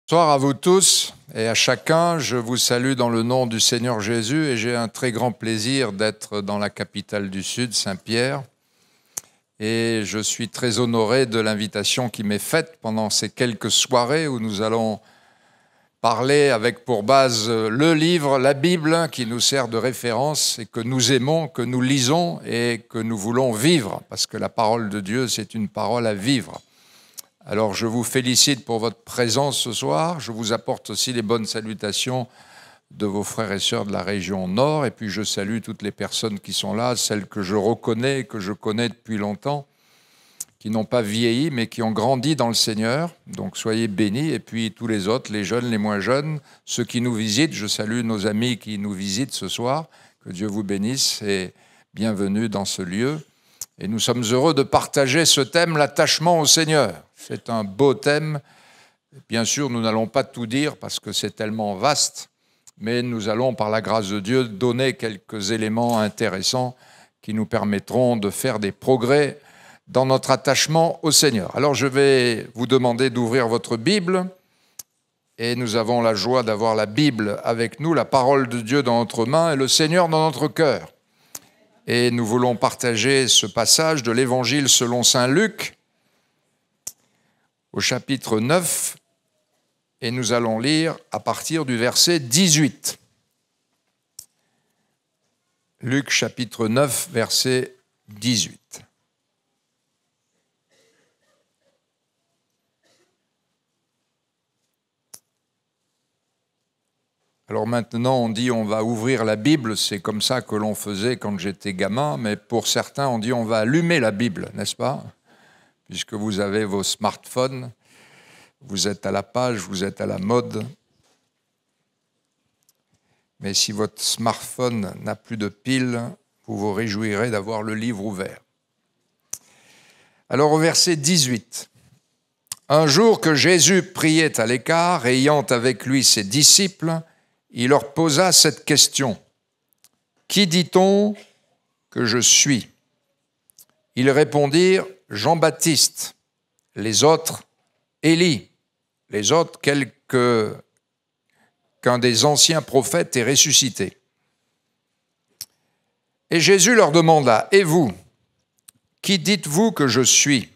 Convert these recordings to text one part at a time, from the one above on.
Bonsoir à vous tous et à chacun. Je vous salue dans le nom du Seigneur Jésus et j'ai un très grand plaisir d'être dans la capitale du Sud, Saint-Pierre. Et je suis très honoré de l'invitation qui m'est faite pendant ces quelques soirées où nous allons parler avec pour base le livre, la Bible, qui nous sert de référence et que nous aimons, que nous lisons et que nous voulons vivre, parce que la parole de Dieu, c'est une parole à vivre. Alors, je vous félicite pour votre présence ce soir. Je vous apporte aussi les bonnes salutations de vos frères et sœurs de la région Nord. Et puis, je salue toutes les personnes qui sont là, celles que je reconnais, que je connais depuis longtemps, qui n'ont pas vieilli, mais qui ont grandi dans le Seigneur. Donc, soyez bénis. Et puis, tous les autres, les jeunes, les moins jeunes, ceux qui nous visitent, je salue nos amis qui nous visitent ce soir. Que Dieu vous bénisse et bienvenue dans ce lieu. Et nous sommes heureux de partager ce thème, l'attachement au Seigneur. C'est un beau thème. Bien sûr, nous n'allons pas tout dire parce que c'est tellement vaste, mais nous allons, par la grâce de Dieu, donner quelques éléments intéressants qui nous permettront de faire des progrès dans notre attachement au Seigneur. Alors, je vais vous demander d'ouvrir votre Bible et nous avons la joie d'avoir la Bible avec nous, la parole de Dieu dans notre main et le Seigneur dans notre cœur. Et nous voulons partager ce passage de l'Évangile selon saint Luc, au chapitre 9, et nous allons lire à partir du verset 18. Luc, chapitre 9, verset 18. Alors maintenant, on dit on va ouvrir la Bible, c'est comme ça que l'on faisait quand j'étais gamin, mais pour certains, on dit on va allumer la Bible, n'est-ce pas ? Puisque vous avez vos smartphones, vous êtes à la page, vous êtes à la mode. Mais si votre smartphone n'a plus de pile, vous vous réjouirez d'avoir le livre ouvert. Alors au verset 18. Un jour que Jésus priait à l'écart, ayant avec lui ses disciples, il leur posa cette question. « Qui dit-on que je suis ?» Ils répondirent « Jean-Baptiste », les autres « Élie », les autres « qu'un des anciens prophètes est ressuscité. » Et Jésus leur demanda « Et vous, qui dites-vous que je suis ?»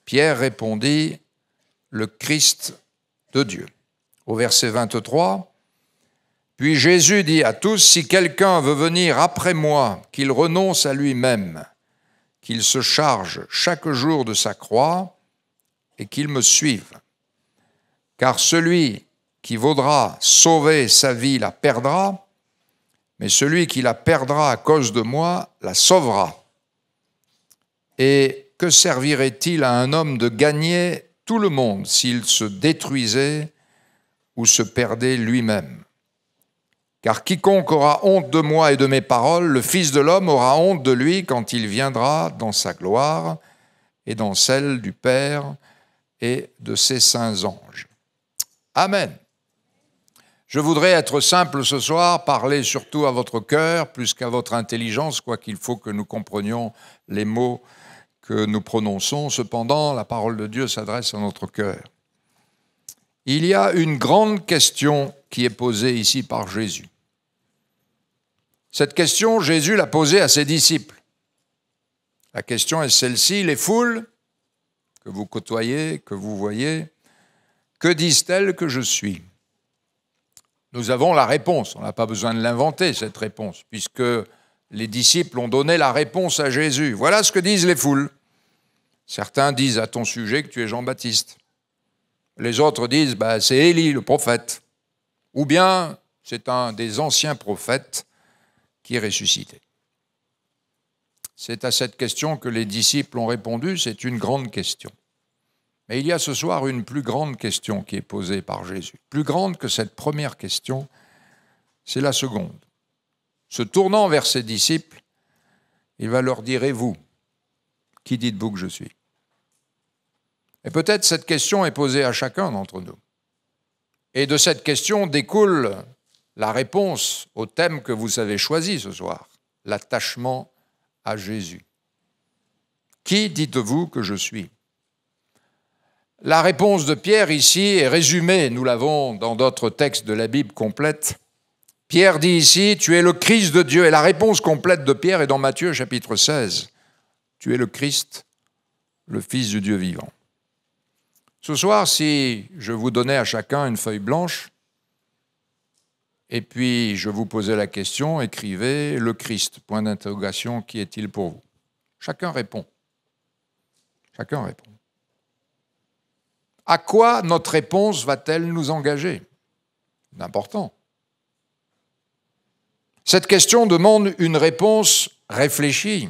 Pierre répondit « Le Christ de Dieu. » Au verset 23, puis Jésus dit à tous, « Si quelqu'un veut venir après moi, qu'il renonce à lui-même, qu'il se charge chaque jour de sa croix et qu'il me suive. Car celui qui voudra sauver sa vie la perdra, mais celui qui la perdra à cause de moi la sauvera. Et que servirait-il à un homme de gagner tout le monde s'il se détruisait ou se perdait lui-même ? Car quiconque aura honte de moi et de mes paroles, le Fils de l'homme aura honte de lui quand il viendra dans sa gloire et dans celle du Père et de ses saints anges. » Amen. Je voudrais être simple ce soir, parler surtout à votre cœur plus qu'à votre intelligence, quoiqu'il faut que nous comprenions les mots que nous prononçons. Cependant, la parole de Dieu s'adresse à notre cœur. Il y a une grande question qui est posée ici par Jésus. Cette question, Jésus l'a posée à ses disciples. La question est celle-ci, les foules que vous côtoyez, que vous voyez, que disent-elles que je suis ? Nous avons la réponse, on n'a pas besoin de l'inventer cette réponse, puisque les disciples ont donné la réponse à Jésus. Voilà ce que disent les foules. Certains disent à ton sujet que tu es Jean-Baptiste. Les autres disent, c'est Élie, le prophète. Ou bien, c'est un des anciens prophètes qui est ressuscité. C'est à cette question que les disciples ont répondu, c'est une grande question. Mais il y a ce soir une plus grande question qui est posée par Jésus. Plus grande que cette première question, c'est la seconde. Se tournant vers ses disciples, il va leur dire, et vous, qui dites-vous que je suis ? Et peut-être cette question est posée à chacun d'entre nous. Et de cette question découle la réponse au thème que vous avez choisi ce soir, l'attachement à Jésus. Qui dites-vous que je suis ? La réponse de Pierre ici est résumée, nous l'avons dans d'autres textes de la Bible complète. Pierre dit ici, tu es le Christ de Dieu. Et la réponse complète de Pierre est dans Matthieu chapitre 16. Tu es le Christ, le Fils du Dieu vivant. Ce soir, si je vous donnais à chacun une feuille blanche, et puis je vous posais la question, écrivez le Christ, point d'interrogation, qui est-il pour vous? Chacun répond. Chacun répond. À quoi notre réponse va-t-elle nous engager? C'est important. Cette question demande une réponse réfléchie.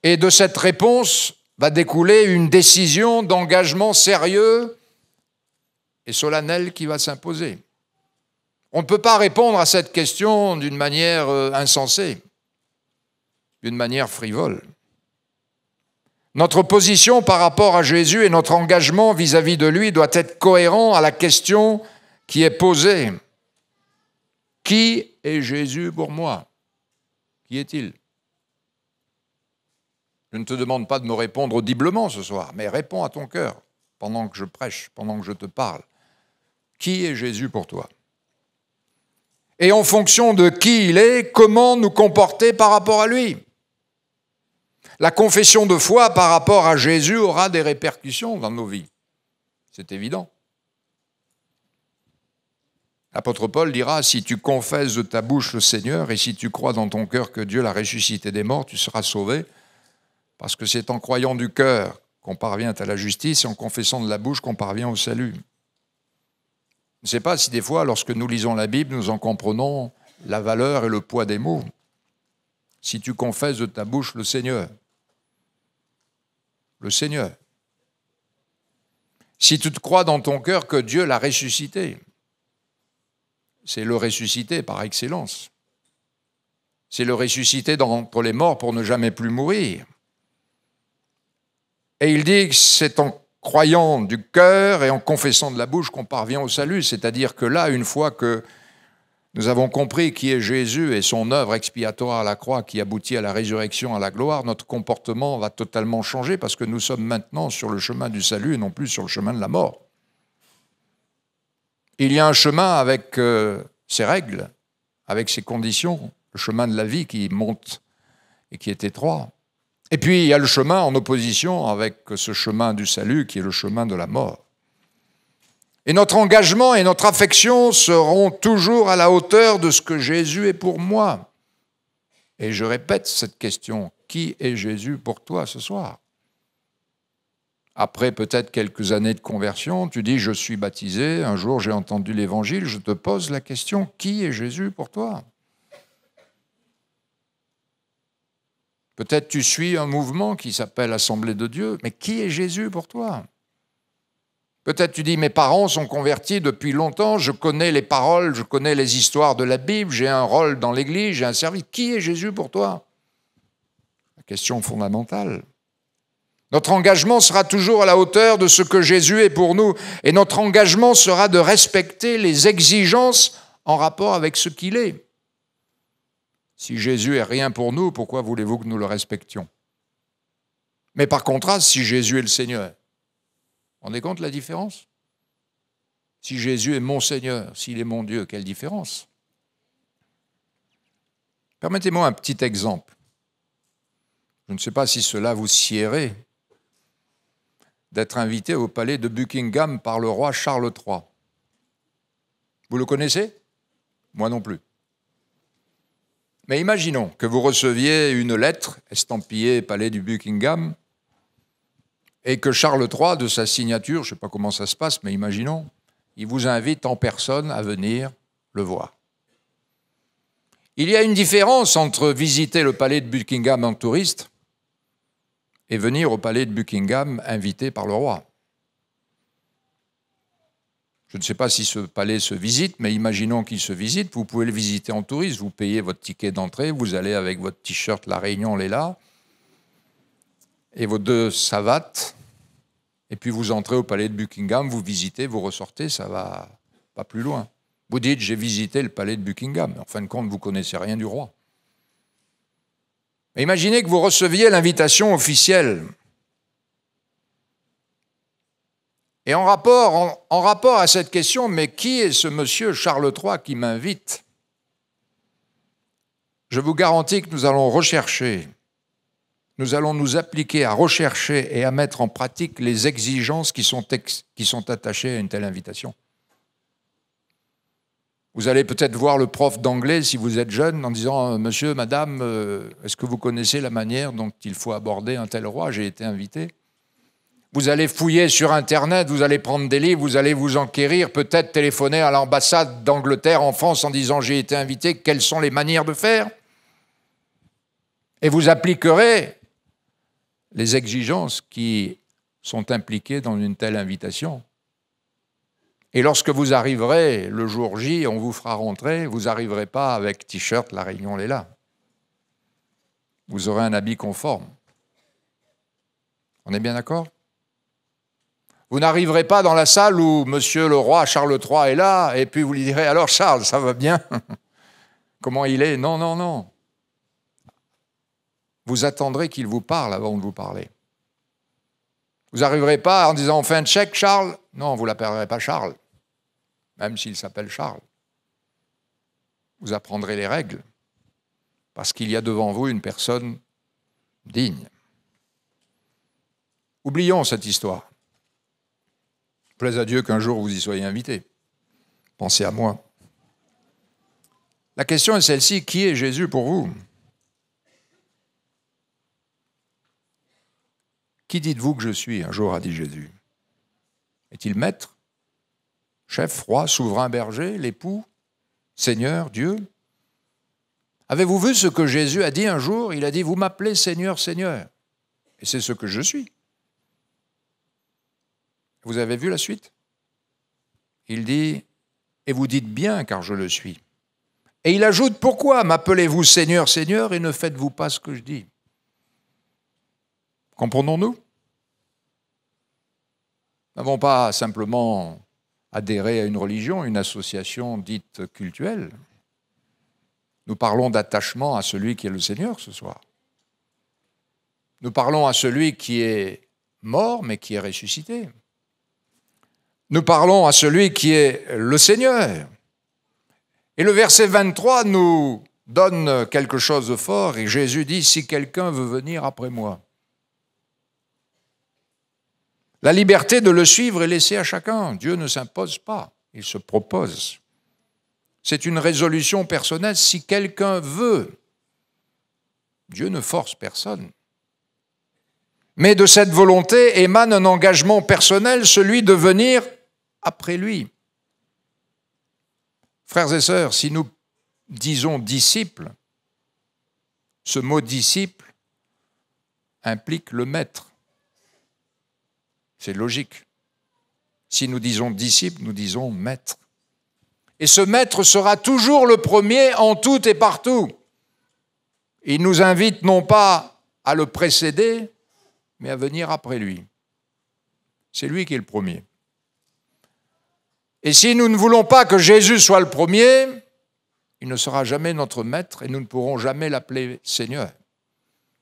Et de cette réponse va découler une décision d'engagement sérieux et solennel qui va s'imposer. On ne peut pas répondre à cette question d'une manière insensée, d'une manière frivole. Notre position par rapport à Jésus et notre engagement vis-à-vis de lui doit être cohérent à la question qui est posée. Qui est Jésus pour moi? Qui est-il? Je ne te demande pas de me répondre audiblement ce soir, mais réponds à ton cœur pendant que je prêche, pendant que je te parle. Qui est Jésus pour toi? Et en fonction de qui il est, comment nous comporter par rapport à lui? La confession de foi par rapport à Jésus aura des répercussions dans nos vies. C'est évident. L'apôtre Paul dira, si tu confesses de ta bouche le Seigneur et si tu crois dans ton cœur que Dieu l'a ressuscité des morts, tu seras sauvé, parce que c'est en croyant du cœur qu'on parvient à la justice et en confessant de la bouche qu'on parvient au salut. Je ne sais pas si des fois, lorsque nous lisons la Bible, nous en comprenons la valeur et le poids des mots. Si tu confesses de ta bouche le Seigneur. Le Seigneur. Si tu te crois dans ton cœur que Dieu l'a ressuscité, c'est le ressuscité par excellence. C'est le ressuscité d'entre les morts pour ne jamais plus mourir. Et il dit que c'est en croyant du cœur et en confessant de la bouche qu'on parvient au salut. C'est-à-dire que là, une fois que nous avons compris qui est Jésus et son œuvre expiatoire à la croix qui aboutit à la résurrection, à la gloire, notre comportement va totalement changer parce que nous sommes maintenant sur le chemin du salut et non plus sur le chemin de la mort. Il y a un chemin avec ses règles, avec ses conditions, le chemin de la vie qui monte et qui est étroit. Et puis il y a le chemin en opposition avec ce chemin du salut qui est le chemin de la mort. Et notre engagement et notre affection seront toujours à la hauteur de ce que Jésus est pour moi. Et je répète cette question, qui est Jésus pour toi ce soir? Après peut-être quelques années de conversion, tu dis « je suis baptisé, un jour j'ai entendu l'évangile », je te pose la question « qui est Jésus pour toi ?» Peut-être tu suis un mouvement qui s'appelle Assemblée de Dieu, mais qui est Jésus pour toi? Peut-être tu dis « mes parents sont convertis depuis longtemps, je connais les paroles, je connais les histoires de la Bible, j'ai un rôle dans l'Église, j'ai un service. » Qui est Jésus pour toi? La question fondamentale. Notre engagement sera toujours à la hauteur de ce que Jésus est pour nous. Et notre engagement sera de respecter les exigences en rapport avec ce qu'il est. Si Jésus est rien pour nous, pourquoi voulez-vous que nous le respections? Mais par contraste, si Jésus est le Seigneur, vous vous rendez compte la différence? Si Jésus est mon Seigneur, s'il est mon Dieu, quelle différence? Permettez-moi un petit exemple. Je ne sais pas si cela vous siérait d'être invité au palais de Buckingham par le roi Charles III. Vous le connaissez? Moi non plus. Mais imaginons que vous receviez une lettre estampillée palais du Buckingham et que Charles III, de sa signature, je ne sais pas comment ça se passe, mais imaginons, il vous invite en personne à venir le voir. Il y a une différence entre visiter le palais de Buckingham en touriste et venir au palais de Buckingham invité par le roi. Je ne sais pas si ce palais se visite, mais imaginons qu'il se visite. Vous pouvez le visiter en touriste, vous payez votre ticket d'entrée, vous allez avec votre t-shirt La Réunion, l'est là, et vos 2 savates, et puis vous entrez au palais de Buckingham, vous visitez, vous ressortez, ça va pas plus loin. Vous dites, j'ai visité le palais de Buckingham. En fin de compte, vous ne connaissez rien du roi. Imaginez que vous receviez l'invitation officielle Et en rapport à cette question, mais qui est ce monsieur Charles III qui m'invite? Je vous garantis que nous allons rechercher, nous allons nous appliquer à rechercher et à mettre en pratique les exigences qui sont attachées à une telle invitation. Vous allez peut-être voir le prof d'anglais si vous êtes jeune en disant « Monsieur, madame, est-ce que vous connaissez la manière dont il faut aborder un tel roi? J'ai été invité. » Vous allez fouiller sur Internet, vous allez prendre des livres, vous allez vous enquérir, peut-être téléphoner à l'ambassade d'Angleterre en France en disant « J'ai été invité, quelles sont les manières de faire ?» Et vous appliquerez les exigences qui sont impliquées dans une telle invitation. Et lorsque vous arriverez le jour J, on vous fera rentrer, vous n'arriverez pas avec t-shirt, la réunion est là. Vous aurez un habit conforme. On est bien d'accord? Vous n'arriverez pas dans la salle où Monsieur le roi Charles III est là, et puis vous lui direz « Alors Charles, ça va bien? Comment il est ?» Non, non, non. Vous attendrez qu'il vous parle avant de vous parler. Vous n'arriverez pas en disant « On fait un check, Charles ?» Non, vous ne l'appellerez pas Charles, même s'il s'appelle Charles. Vous apprendrez les règles, parce qu'il y a devant vous une personne digne. Oublions cette histoire. Plaise à Dieu qu'un jour vous y soyez invité. Pensez à moi. La question est celle-ci, qui est Jésus pour vous? Qui dites-vous que je suis? Un jour a dit Jésus. Est-il maître, chef, roi, souverain, berger, l'époux, Seigneur, Dieu? Avez-vous vu ce que Jésus a dit un jour? Il a dit, vous m'appelez Seigneur, Seigneur. Et c'est ce que je suis. Vous avez vu la suite? Il dit, et vous dites bien car je le suis. Et il ajoute, pourquoi m'appelez-vous Seigneur, Seigneur et ne faites-vous pas ce que je dis? Comprenons-nous? Nous n'avons pas simplement adhéré à une religion, une association dite cultuelle. Nous parlons d'attachement à celui qui est le Seigneur ce soir. Nous parlons à celui qui est mort mais qui est ressuscité. Nous parlons à celui qui est le Seigneur. Et le verset 23 nous donne quelque chose de fort et Jésus dit, si quelqu'un veut venir après moi. La liberté de le suivre est laissée à chacun. Dieu ne s'impose pas, il se propose. C'est une résolution personnelle. Si quelqu'un veut, Dieu ne force personne. Mais de cette volonté émane un engagement personnel, celui de venir après lui. Frères et sœurs, si nous disons disciple, ce mot disciple implique le maître. C'est logique. Si nous disons disciple, nous disons maître. Et ce maître sera toujours le premier en tout et partout. Il nous invite non pas à le précéder, mais à venir après lui. C'est lui qui est le premier. Et si nous ne voulons pas que Jésus soit le premier, il ne sera jamais notre maître et nous ne pourrons jamais l'appeler Seigneur.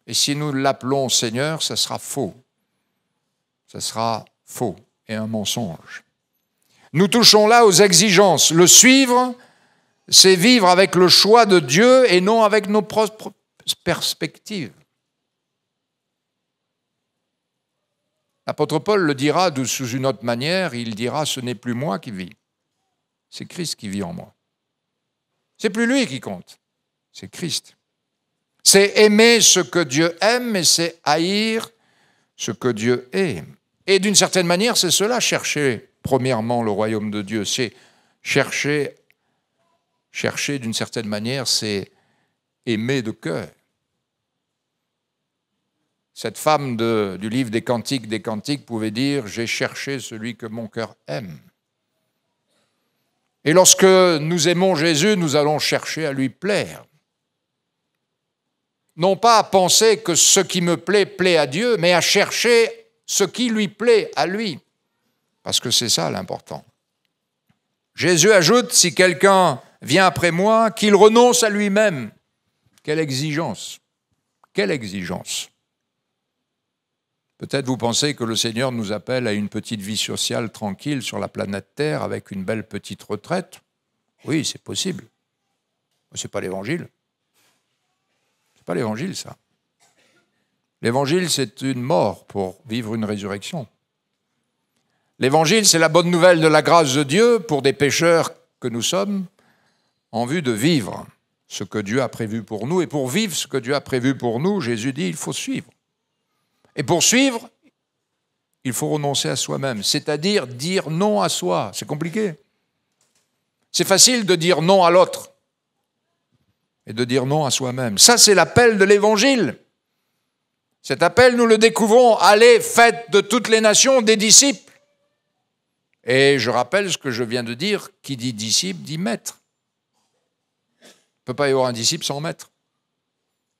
Et si nous l'appelons Seigneur, ce sera faux. Ce sera faux et un mensonge. Nous touchons là aux exigences. Le suivre, c'est vivre avec le choix de Dieu et non avec nos propres perspectives. L'apôtre Paul le dira sous une autre manière, il dira « ce n'est plus moi qui vis, c'est Christ qui vit en moi ». C'est plus lui qui compte, c'est Christ. C'est aimer ce que Dieu aime et c'est haïr ce que Dieu est. Et d'une certaine manière, c'est cela, chercher premièrement le royaume de Dieu. C'est chercher d'une certaine manière, c'est aimer de cœur. Cette femme du livre des Cantiques pouvait dire « J'ai cherché celui que mon cœur aime ». Et lorsque nous aimons Jésus, nous allons chercher à lui plaire. Non pas à penser que ce qui me plaît, plaît à Dieu, mais à chercher ce qui lui plaît à lui. Parce que c'est ça l'important. Jésus ajoute, si quelqu'un vient après moi, qu'il renonce à lui-même. Quelle exigence! Quelle exigence! Peut-être vous pensez que le Seigneur nous appelle à une petite vie sociale tranquille sur la planète Terre avec une belle petite retraite. Oui, c'est possible. Mais ce n'est pas l'Évangile. Ce n'est pas l'Évangile, ça. L'Évangile, c'est une mort pour vivre une résurrection. L'Évangile, c'est la bonne nouvelle de la grâce de Dieu pour des pécheurs que nous sommes, en vue de vivre ce que Dieu a prévu pour nous. Et pour vivre ce que Dieu a prévu pour nous, Jésus dit, il faut suivre. Et pour suivre, il faut renoncer à soi-même, c'est-à-dire dire non à soi. C'est compliqué. C'est facile de dire non à l'autre et de dire non à soi-même. Ça, c'est l'appel de l'Évangile. Cet appel, nous le découvrons. Allez, faites de toutes les nations des disciples. Et je rappelle ce que je viens de dire, qui dit disciple dit maître. Il ne peut pas y avoir un disciple sans maître.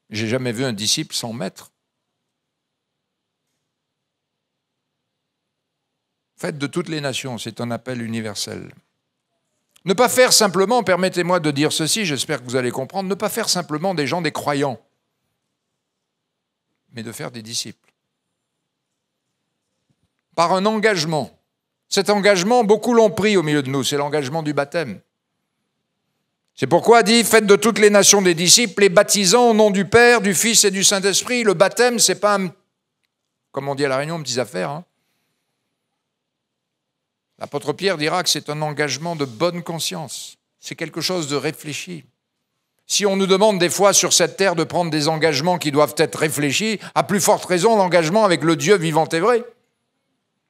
J'ai jamais vu un disciple sans maître. Faites de toutes les nations, c'est un appel universel. Ne pas faire simplement, permettez-moi de dire ceci, j'espère que vous allez comprendre, ne pas faire simplement des gens des croyants, mais de faire des disciples. Par un engagement. Cet engagement, beaucoup l'ont pris au milieu de nous, c'est l'engagement du baptême. C'est pourquoi dit, faites de toutes les nations des disciples, les baptisant au nom du Père, du Fils et du Saint-Esprit. Le baptême, c'est pas, comme on dit à La Réunion, petites affaires, hein. L'apôtre Pierre dira que c'est un engagement de bonne conscience. C'est quelque chose de réfléchi. Si on nous demande des fois sur cette terre de prendre des engagements qui doivent être réfléchis, à plus forte raison l'engagement avec le Dieu vivant et vrai.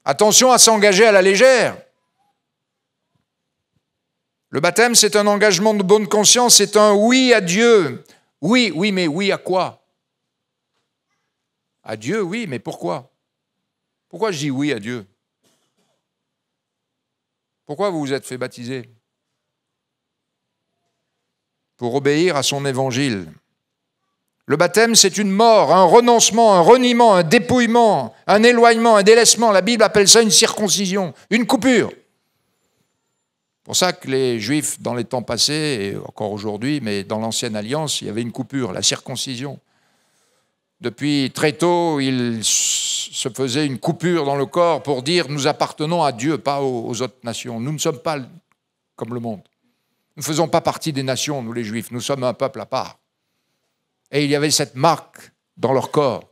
Attention à s'engager à la légère. Le baptême, c'est un engagement de bonne conscience, c'est un oui à Dieu. Oui, mais oui à quoi? À Dieu, oui, mais pourquoi? Pourquoi je dis oui à Dieu? Pourquoi vous vous êtes fait baptiser? Pour obéir à son évangile. Le baptême, c'est une mort, un renoncement, un reniement, un dépouillement, un éloignement, un délaissement. La Bible appelle ça une circoncision, une coupure. C'est pour ça que les Juifs, dans les temps passés, et encore aujourd'hui, mais dans l'Ancienne Alliance, il y avait une coupure, la circoncision. Depuis très tôt, ils se faisaient une coupure dans le corps pour dire « nous appartenons à Dieu, pas aux autres nations. Nous ne sommes pas comme le monde. Nous ne faisons pas partie des nations, nous les Juifs. Nous sommes un peuple à part. » Et il y avait cette marque dans leur corps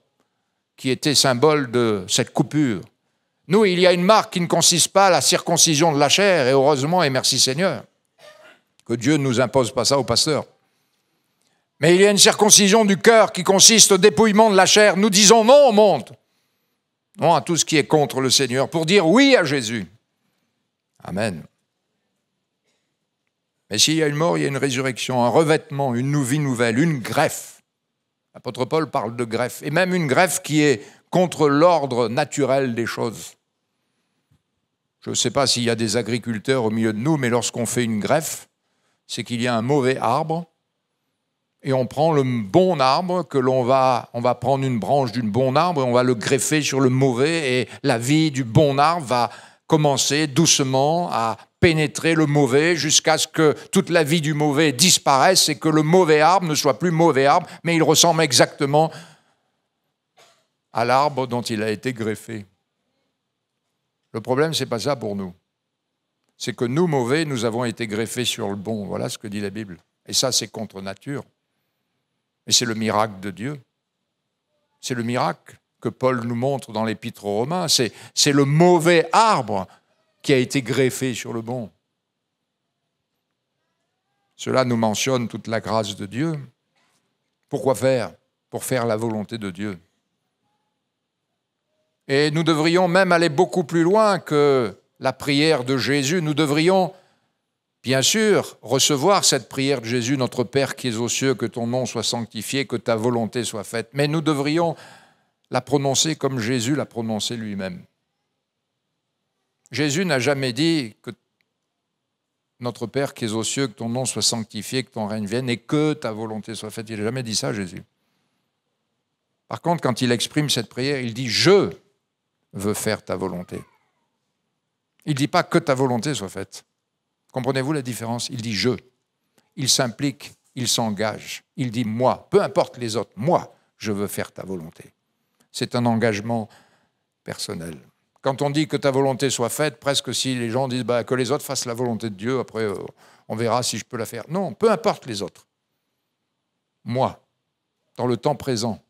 qui était symbole de cette coupure. Nous, il y a une marque qui ne consiste pas à la circoncision de la chair, et heureusement, et merci Seigneur, que Dieu ne nous impose pas ça aux pasteurs. Mais il y a une circoncision du cœur qui consiste au dépouillement de la chair. Nous disons non au monde, non à tout ce qui est contre le Seigneur, pour dire oui à Jésus. Amen. Mais s'il y a une mort, il y a une résurrection, un revêtement, une vie nouvelle, une greffe. L'apôtre Paul parle de greffe, et même une greffe qui est contre l'ordre naturel des choses. Je ne sais pas s'il y a des agriculteurs au milieu de nous, mais lorsqu'on fait une greffe, c'est qu'il y a un mauvais arbre, et on prend le bon arbre, on va prendre une branche d'un bon arbre, et on va le greffer sur le mauvais, et la vie du bon arbre va commencer doucement à pénétrer le mauvais jusqu'à ce que toute la vie du mauvais disparaisse et que le mauvais arbre ne soit plus mauvais arbre, mais il ressemble exactement à l'arbre dont il a été greffé. Le problème, ce n'est pas ça pour nous. C'est que nous, mauvais, nous avons été greffés sur le bon. Voilà ce que dit la Bible. Et ça, c'est contre nature. Mais c'est le miracle de Dieu. C'est le miracle que Paul nous montre dans l'Épître aux Romains. C'est le mauvais arbre qui a été greffé sur le bon. Cela nous mentionne toute la grâce de Dieu. Pourquoi faire? Pour faire la volonté de Dieu. Et nous devrions même aller beaucoup plus loin que la prière de Jésus. Nous devrions, bien sûr, recevoir cette prière de Jésus, notre Père qui es aux cieux, que ton nom soit sanctifié, que ta volonté soit faite. Mais nous devrions la prononcer comme Jésus l'a prononcée lui-même. Jésus n'a jamais dit que notre Père qui es aux cieux, que ton nom soit sanctifié, que ton règne vienne et que ta volonté soit faite. Il n'a jamais dit ça, Jésus. Par contre, quand il exprime cette prière, il dit « Je veux faire ta volonté ». Il ne dit pas que ta volonté soit faite. Comprenez-vous la différence? Il dit « je ». Il s'implique, il s'engage. Il dit « moi », peu importe les autres, moi, je veux faire ta volonté. C'est un engagement personnel. Quand on dit que ta volonté soit faite, presque si les gens disent que les autres fassent la volonté de Dieu, après on verra si je peux la faire. Non, peu importe les autres. Moi, dans le temps présent,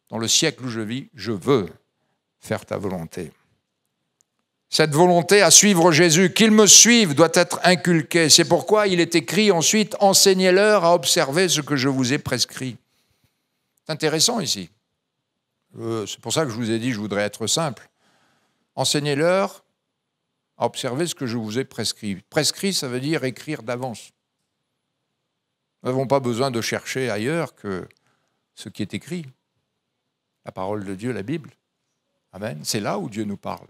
dans le siècle où je vis, je veux faire ta volonté. Cette volonté à suivre Jésus, qu'il me suive, doit être inculquée. C'est pourquoi il est écrit ensuite « Enseignez-leur à observer ce que je vous ai prescrit ». C'est intéressant ici. C'est pour ça que je vous ai dit, je voudrais être simple. Enseignez-leur à observer ce que je vous ai prescrit. Prescrit, ça veut dire écrire d'avance. Nous n'avons pas besoin de chercher ailleurs que ce qui est écrit. La parole de Dieu, la Bible. Amen. C'est là où Dieu nous parle.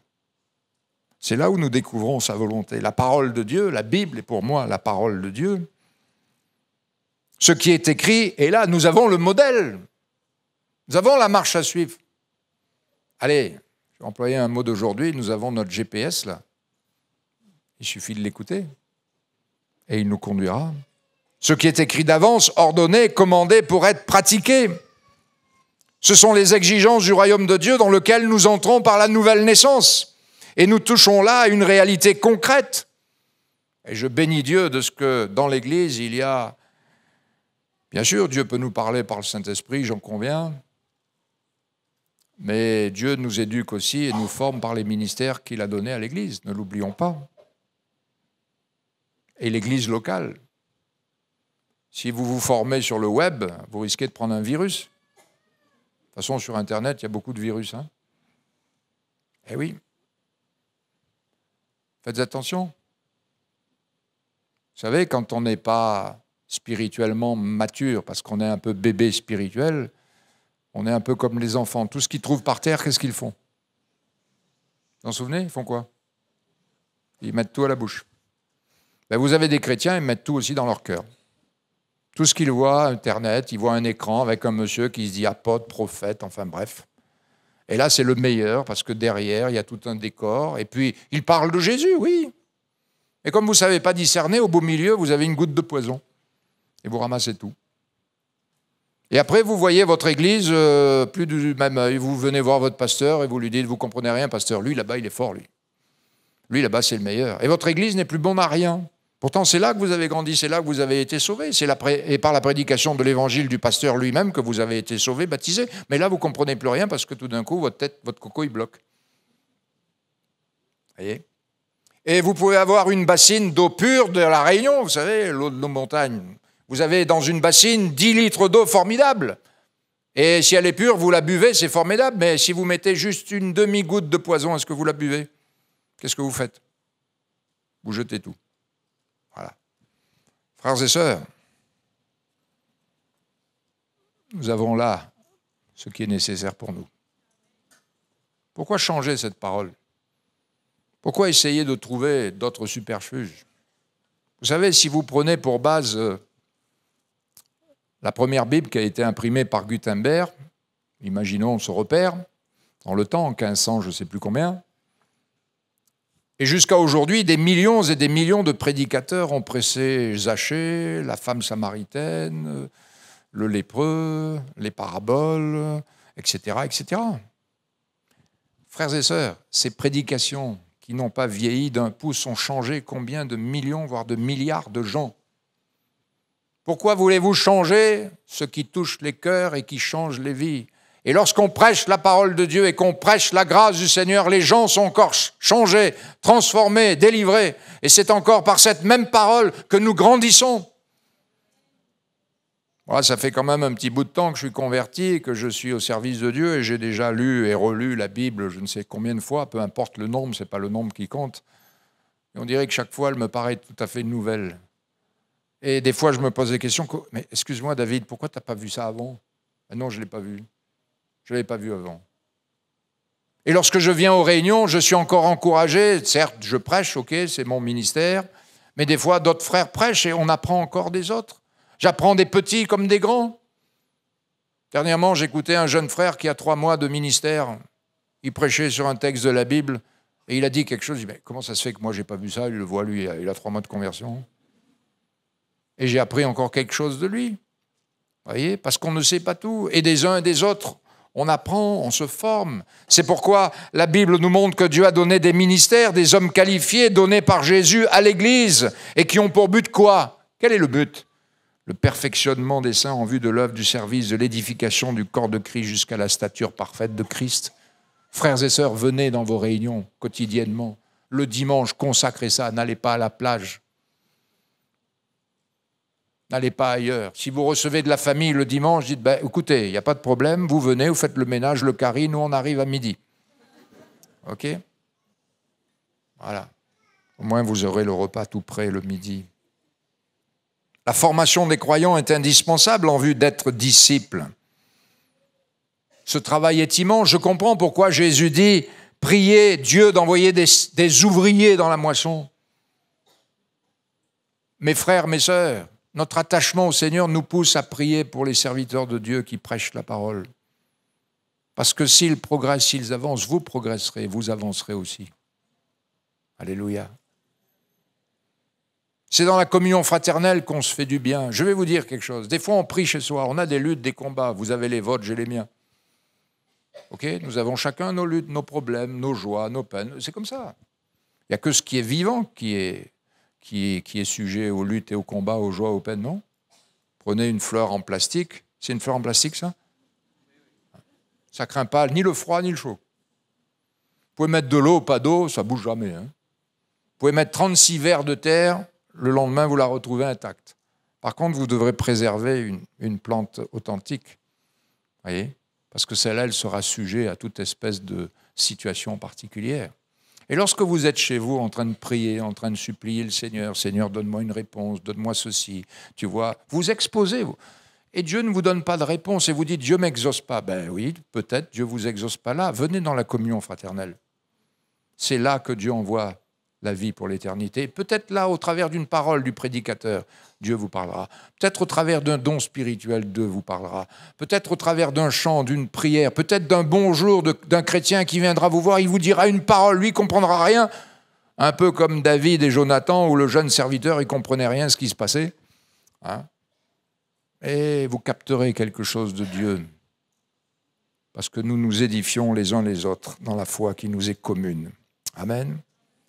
C'est là où nous découvrons sa volonté. La parole de Dieu, la Bible est pour moi la parole de Dieu. Ce qui est écrit est là. Nous avons le modèle. Nous avons la marche à suivre. Allez, je vais employer un mot d'aujourd'hui. Nous avons notre GPS là. Il suffit de l'écouter. Et il nous conduira. Ce qui est écrit d'avance, ordonné, commandé pour être pratiqué. Ce sont les exigences du royaume de Dieu dans lequel nous entrons par la nouvelle naissance. Et nous touchons là à une réalité concrète. Et je bénis Dieu de ce que dans l'Église, il y a... Bien sûr, Dieu peut nous parler par le Saint-Esprit, j'en conviens. Mais Dieu nous éduque aussi et nous forme par les ministères qu'il a donnés à l'Église. Ne l'oublions pas. Et l'Église locale. Si vous vous formez sur le web, vous risquez de prendre un virus. De toute façon, sur Internet, il y a beaucoup de virus. Eh oui. Faites attention. Vous savez, quand on n'est pas spirituellement mature, parce qu'on est un peu bébé spirituel, on est un peu comme les enfants. Tout ce qu'ils trouvent par terre, qu'est-ce qu'ils font? Vous vous souvenez? Ils font quoi? Ils mettent tout à la bouche. Vous avez des chrétiens, ils mettent tout aussi dans leur cœur. Tout ce qu'ils voient, Internet, ils voient un écran avec un monsieur qui se dit apôtre, prophète, enfin bref. Et là, c'est le meilleur, parce que derrière, il y a tout un décor. Et puis, il parle de Jésus, oui. Et comme vous ne savez pas discerner, au beau milieu, vous avez une goutte de poison. Et vous ramassez tout. Et après, vous voyez votre église plus du même œil. Vous venez voir votre pasteur et vous lui dites, vous ne comprenez rien, pasteur. Lui, là-bas, il est fort, lui. Lui, là-bas, c'est le meilleur. Et votre église n'est plus bonne à rien. Pourtant, c'est là que vous avez grandi, c'est là que vous avez été sauvés. Et par la prédication de l'évangile du pasteur lui-même que vous avez été sauvés, baptisés. Mais là, vous ne comprenez plus rien parce que tout d'un coup, votre coco, il bloque. Vous voyez? Et vous pouvez avoir une bassine d'eau pure de la Réunion, vous savez, l'eau de nos montagnes. Vous avez dans une bassine 10 litres d'eau formidable. Et si elle est pure, vous la buvez, c'est formidable. Mais si vous mettez juste une demi-goutte de poison, est-ce que vous la buvez? Qu'est-ce que vous faites? Vous jetez tout. Voilà. Frères et sœurs, nous avons là ce qui est nécessaire pour nous. Pourquoi changer cette parole? Pourquoi essayer de trouver d'autres superfuges? Vous savez, si vous prenez pour base la première Bible qui a été imprimée par Gutenberg, imaginons ce repère, dans le temps, en 1500, je ne sais plus combien, et jusqu'à aujourd'hui, des millions et des millions de prédicateurs ont pressé Zachée, la femme samaritaine, le lépreux, les paraboles, etc., etc. Frères et sœurs, ces prédications qui n'ont pas vieilli d'un pouce ont changé combien de millions, voire de milliards de gens? Pourquoi voulez-vous changer ce qui touche les cœurs et qui change les vies? Et lorsqu'on prêche la parole de Dieu et qu'on prêche la grâce du Seigneur, les gens sont encore changés, transformés, délivrés. Et c'est encore par cette même parole que nous grandissons. Voilà, ça fait quand même un petit bout de temps que je suis converti, que je suis au service de Dieu et j'ai déjà lu et relu la Bible je ne sais combien de fois, peu importe le nombre, ce n'est pas le nombre qui compte. Et on dirait que chaque fois, elle me paraît tout à fait nouvelle. Et des fois, je me pose des questions. Mais excuse-moi, David, pourquoi tu n'as pas vu ça avant? Non, je ne l'ai pas vu. Je ne l'avais pas vu avant. Et lorsque je viens aux réunions, je suis encore encouragé. Certes, je prêche, ok, c'est mon ministère. Mais des fois, d'autres frères prêchent et on apprend encore des autres. J'apprends des petits comme des grands. Dernièrement, j'écoutais un jeune frère qui a 3 mois de ministère. Il prêchait sur un texte de la Bible et il a dit quelque chose. Je dis, mais comment ça se fait que moi, je n'ai pas vu ça? Il le voit, lui, il a 3 mois de conversion. Et j'ai appris encore quelque chose de lui. Vous voyez? Parce qu'on ne sait pas tout. Et des uns et des autres, on apprend, on se forme. C'est pourquoi la Bible nous montre que Dieu a donné des ministères, des hommes qualifiés donnés par Jésus à l'Église et qui ont pour but quoi? Quel est le but? Le perfectionnement des saints en vue de l'œuvre du service, de l'édification du corps de Christ jusqu'à la stature parfaite de Christ. Frères et sœurs, venez dans vos réunions quotidiennement. Le dimanche, consacrez ça, n'allez pas à la plage. N'allez pas ailleurs. Si vous recevez de la famille le dimanche, dites, écoutez, il n'y a pas de problème, vous venez, vous faites le ménage, le carré, nous on arrive à midi. OK? Voilà. Au moins vous aurez le repas tout prêt le midi. La formation des croyants est indispensable en vue d'être disciples. Ce travail est immense. Je comprends pourquoi Jésus dit « Priez Dieu d'envoyer des ouvriers dans la moisson ». Mes frères, mes sœurs, notre attachement au Seigneur nous pousse à prier pour les serviteurs de Dieu qui prêchent la parole. Parce que s'ils progressent, s'ils avancent, vous progresserez, vous avancerez aussi. Alléluia. C'est dans la communion fraternelle qu'on se fait du bien. Je vais vous dire quelque chose. Des fois, on prie chez soi, on a des luttes, des combats. Vous avez les vôtres, j'ai les miens. Ok, nous avons chacun nos luttes, nos problèmes, nos joies, nos peines. C'est comme ça. Il n'y a que ce qui est vivant qui est sujet aux luttes et aux combats, aux joies, aux peines, non? Prenez une fleur en plastique. C'est une fleur en plastique, ça? Ça ne craint pas ni le froid ni le chaud. Vous pouvez mettre de l'eau, pas d'eau, ça ne bouge jamais. Hein. Vous pouvez mettre 36 vers de terre, le lendemain, vous la retrouvez intacte. Par contre, vous devrez préserver une plante authentique. Voyez? Parce que celle-là, elle sera sujet à toute espèce de situation particulière. Et lorsque vous êtes chez vous en train de prier, en train de supplier le Seigneur, « Seigneur, donne-moi une réponse, donne-moi ceci », tu vois, vous exposez. Et Dieu ne vous donne pas de réponse et vous dites « Dieu ne m'exauce pas ». Ben oui, peut-être Dieu ne vous exauce pas là. Venez dans la communion fraternelle. C'est là que Dieu envoie la vie pour l'éternité. Peut-être là, au travers d'une parole du prédicateur, Dieu vous parlera. Peut-être au travers d'un don spirituel, Dieu vous parlera. Peut-être au travers d'un chant, d'une prière, peut-être d'un bonjour d'un chrétien qui viendra vous voir, il vous dira une parole, lui ne comprendra rien. Un peu comme David et Jonathan, où le jeune serviteur, il ne comprenait rien de ce qui se passait. Hein? Et vous capterez quelque chose de Dieu. Parce que nous nous édifions les uns les autres dans la foi qui nous est commune. Amen.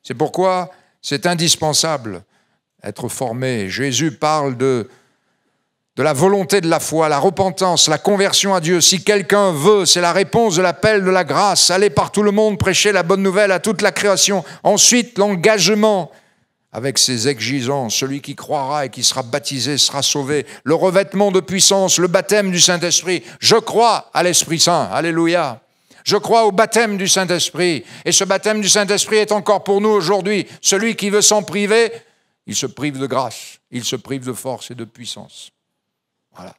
C'est pourquoi c'est indispensable d'être formé. Jésus parle de la volonté de la foi, la repentance, la conversion à Dieu. Si quelqu'un veut, c'est la réponse de l'appel de la grâce. Allez par tout le monde, prêcher la bonne nouvelle à toute la création. Ensuite, l'engagement avec ses exigences. Celui qui croira et qui sera baptisé sera sauvé. Le revêtement de puissance, le baptême du Saint-Esprit. Je crois à l'Esprit Saint. Alléluia. Je crois au baptême du Saint-Esprit. Et ce baptême du Saint-Esprit est encore pour nous aujourd'hui. Celui qui veut s'en priver, il se prive de grâce. Il se prive de force et de puissance. Voilà.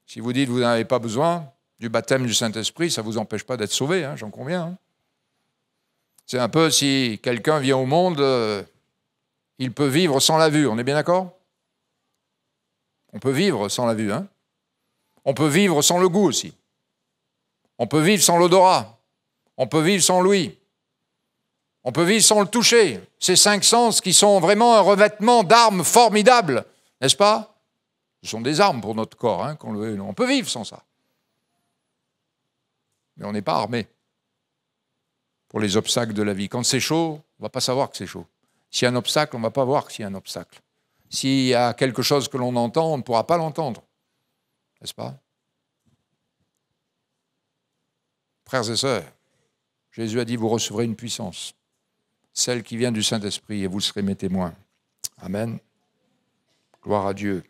Si vous dites que vous n'avez pas besoin du baptême du Saint-Esprit, ça ne vous empêche pas d'être sauvé, hein, j'en conviens. Hein. C'est un peu si quelqu'un vient au monde, il peut vivre sans la vue. On est bien d'accord? On peut vivre sans la vue, hein? On peut vivre sans le goût aussi. On peut vivre sans l'odorat. On peut vivre sans l'ouïe. On peut vivre sans le toucher. Ces 5 sens qui sont vraiment un revêtement d'armes formidables, n'est-ce pas? Ce sont des armes pour notre corps. Hein, on peut vivre sans ça. Mais on n'est pas armé pour les obstacles de la vie. Quand c'est chaud, on ne va pas savoir que c'est chaud. S'il y a un obstacle, on ne va pas voir s'il y a un obstacle. S'il y a quelque chose que l'on entend, on ne pourra pas l'entendre. N'est-ce pas? Frères et sœurs, Jésus a dit, vous recevrez une puissance, celle qui vient du Saint-Esprit, et vous serez mes témoins. Amen. Gloire à Dieu.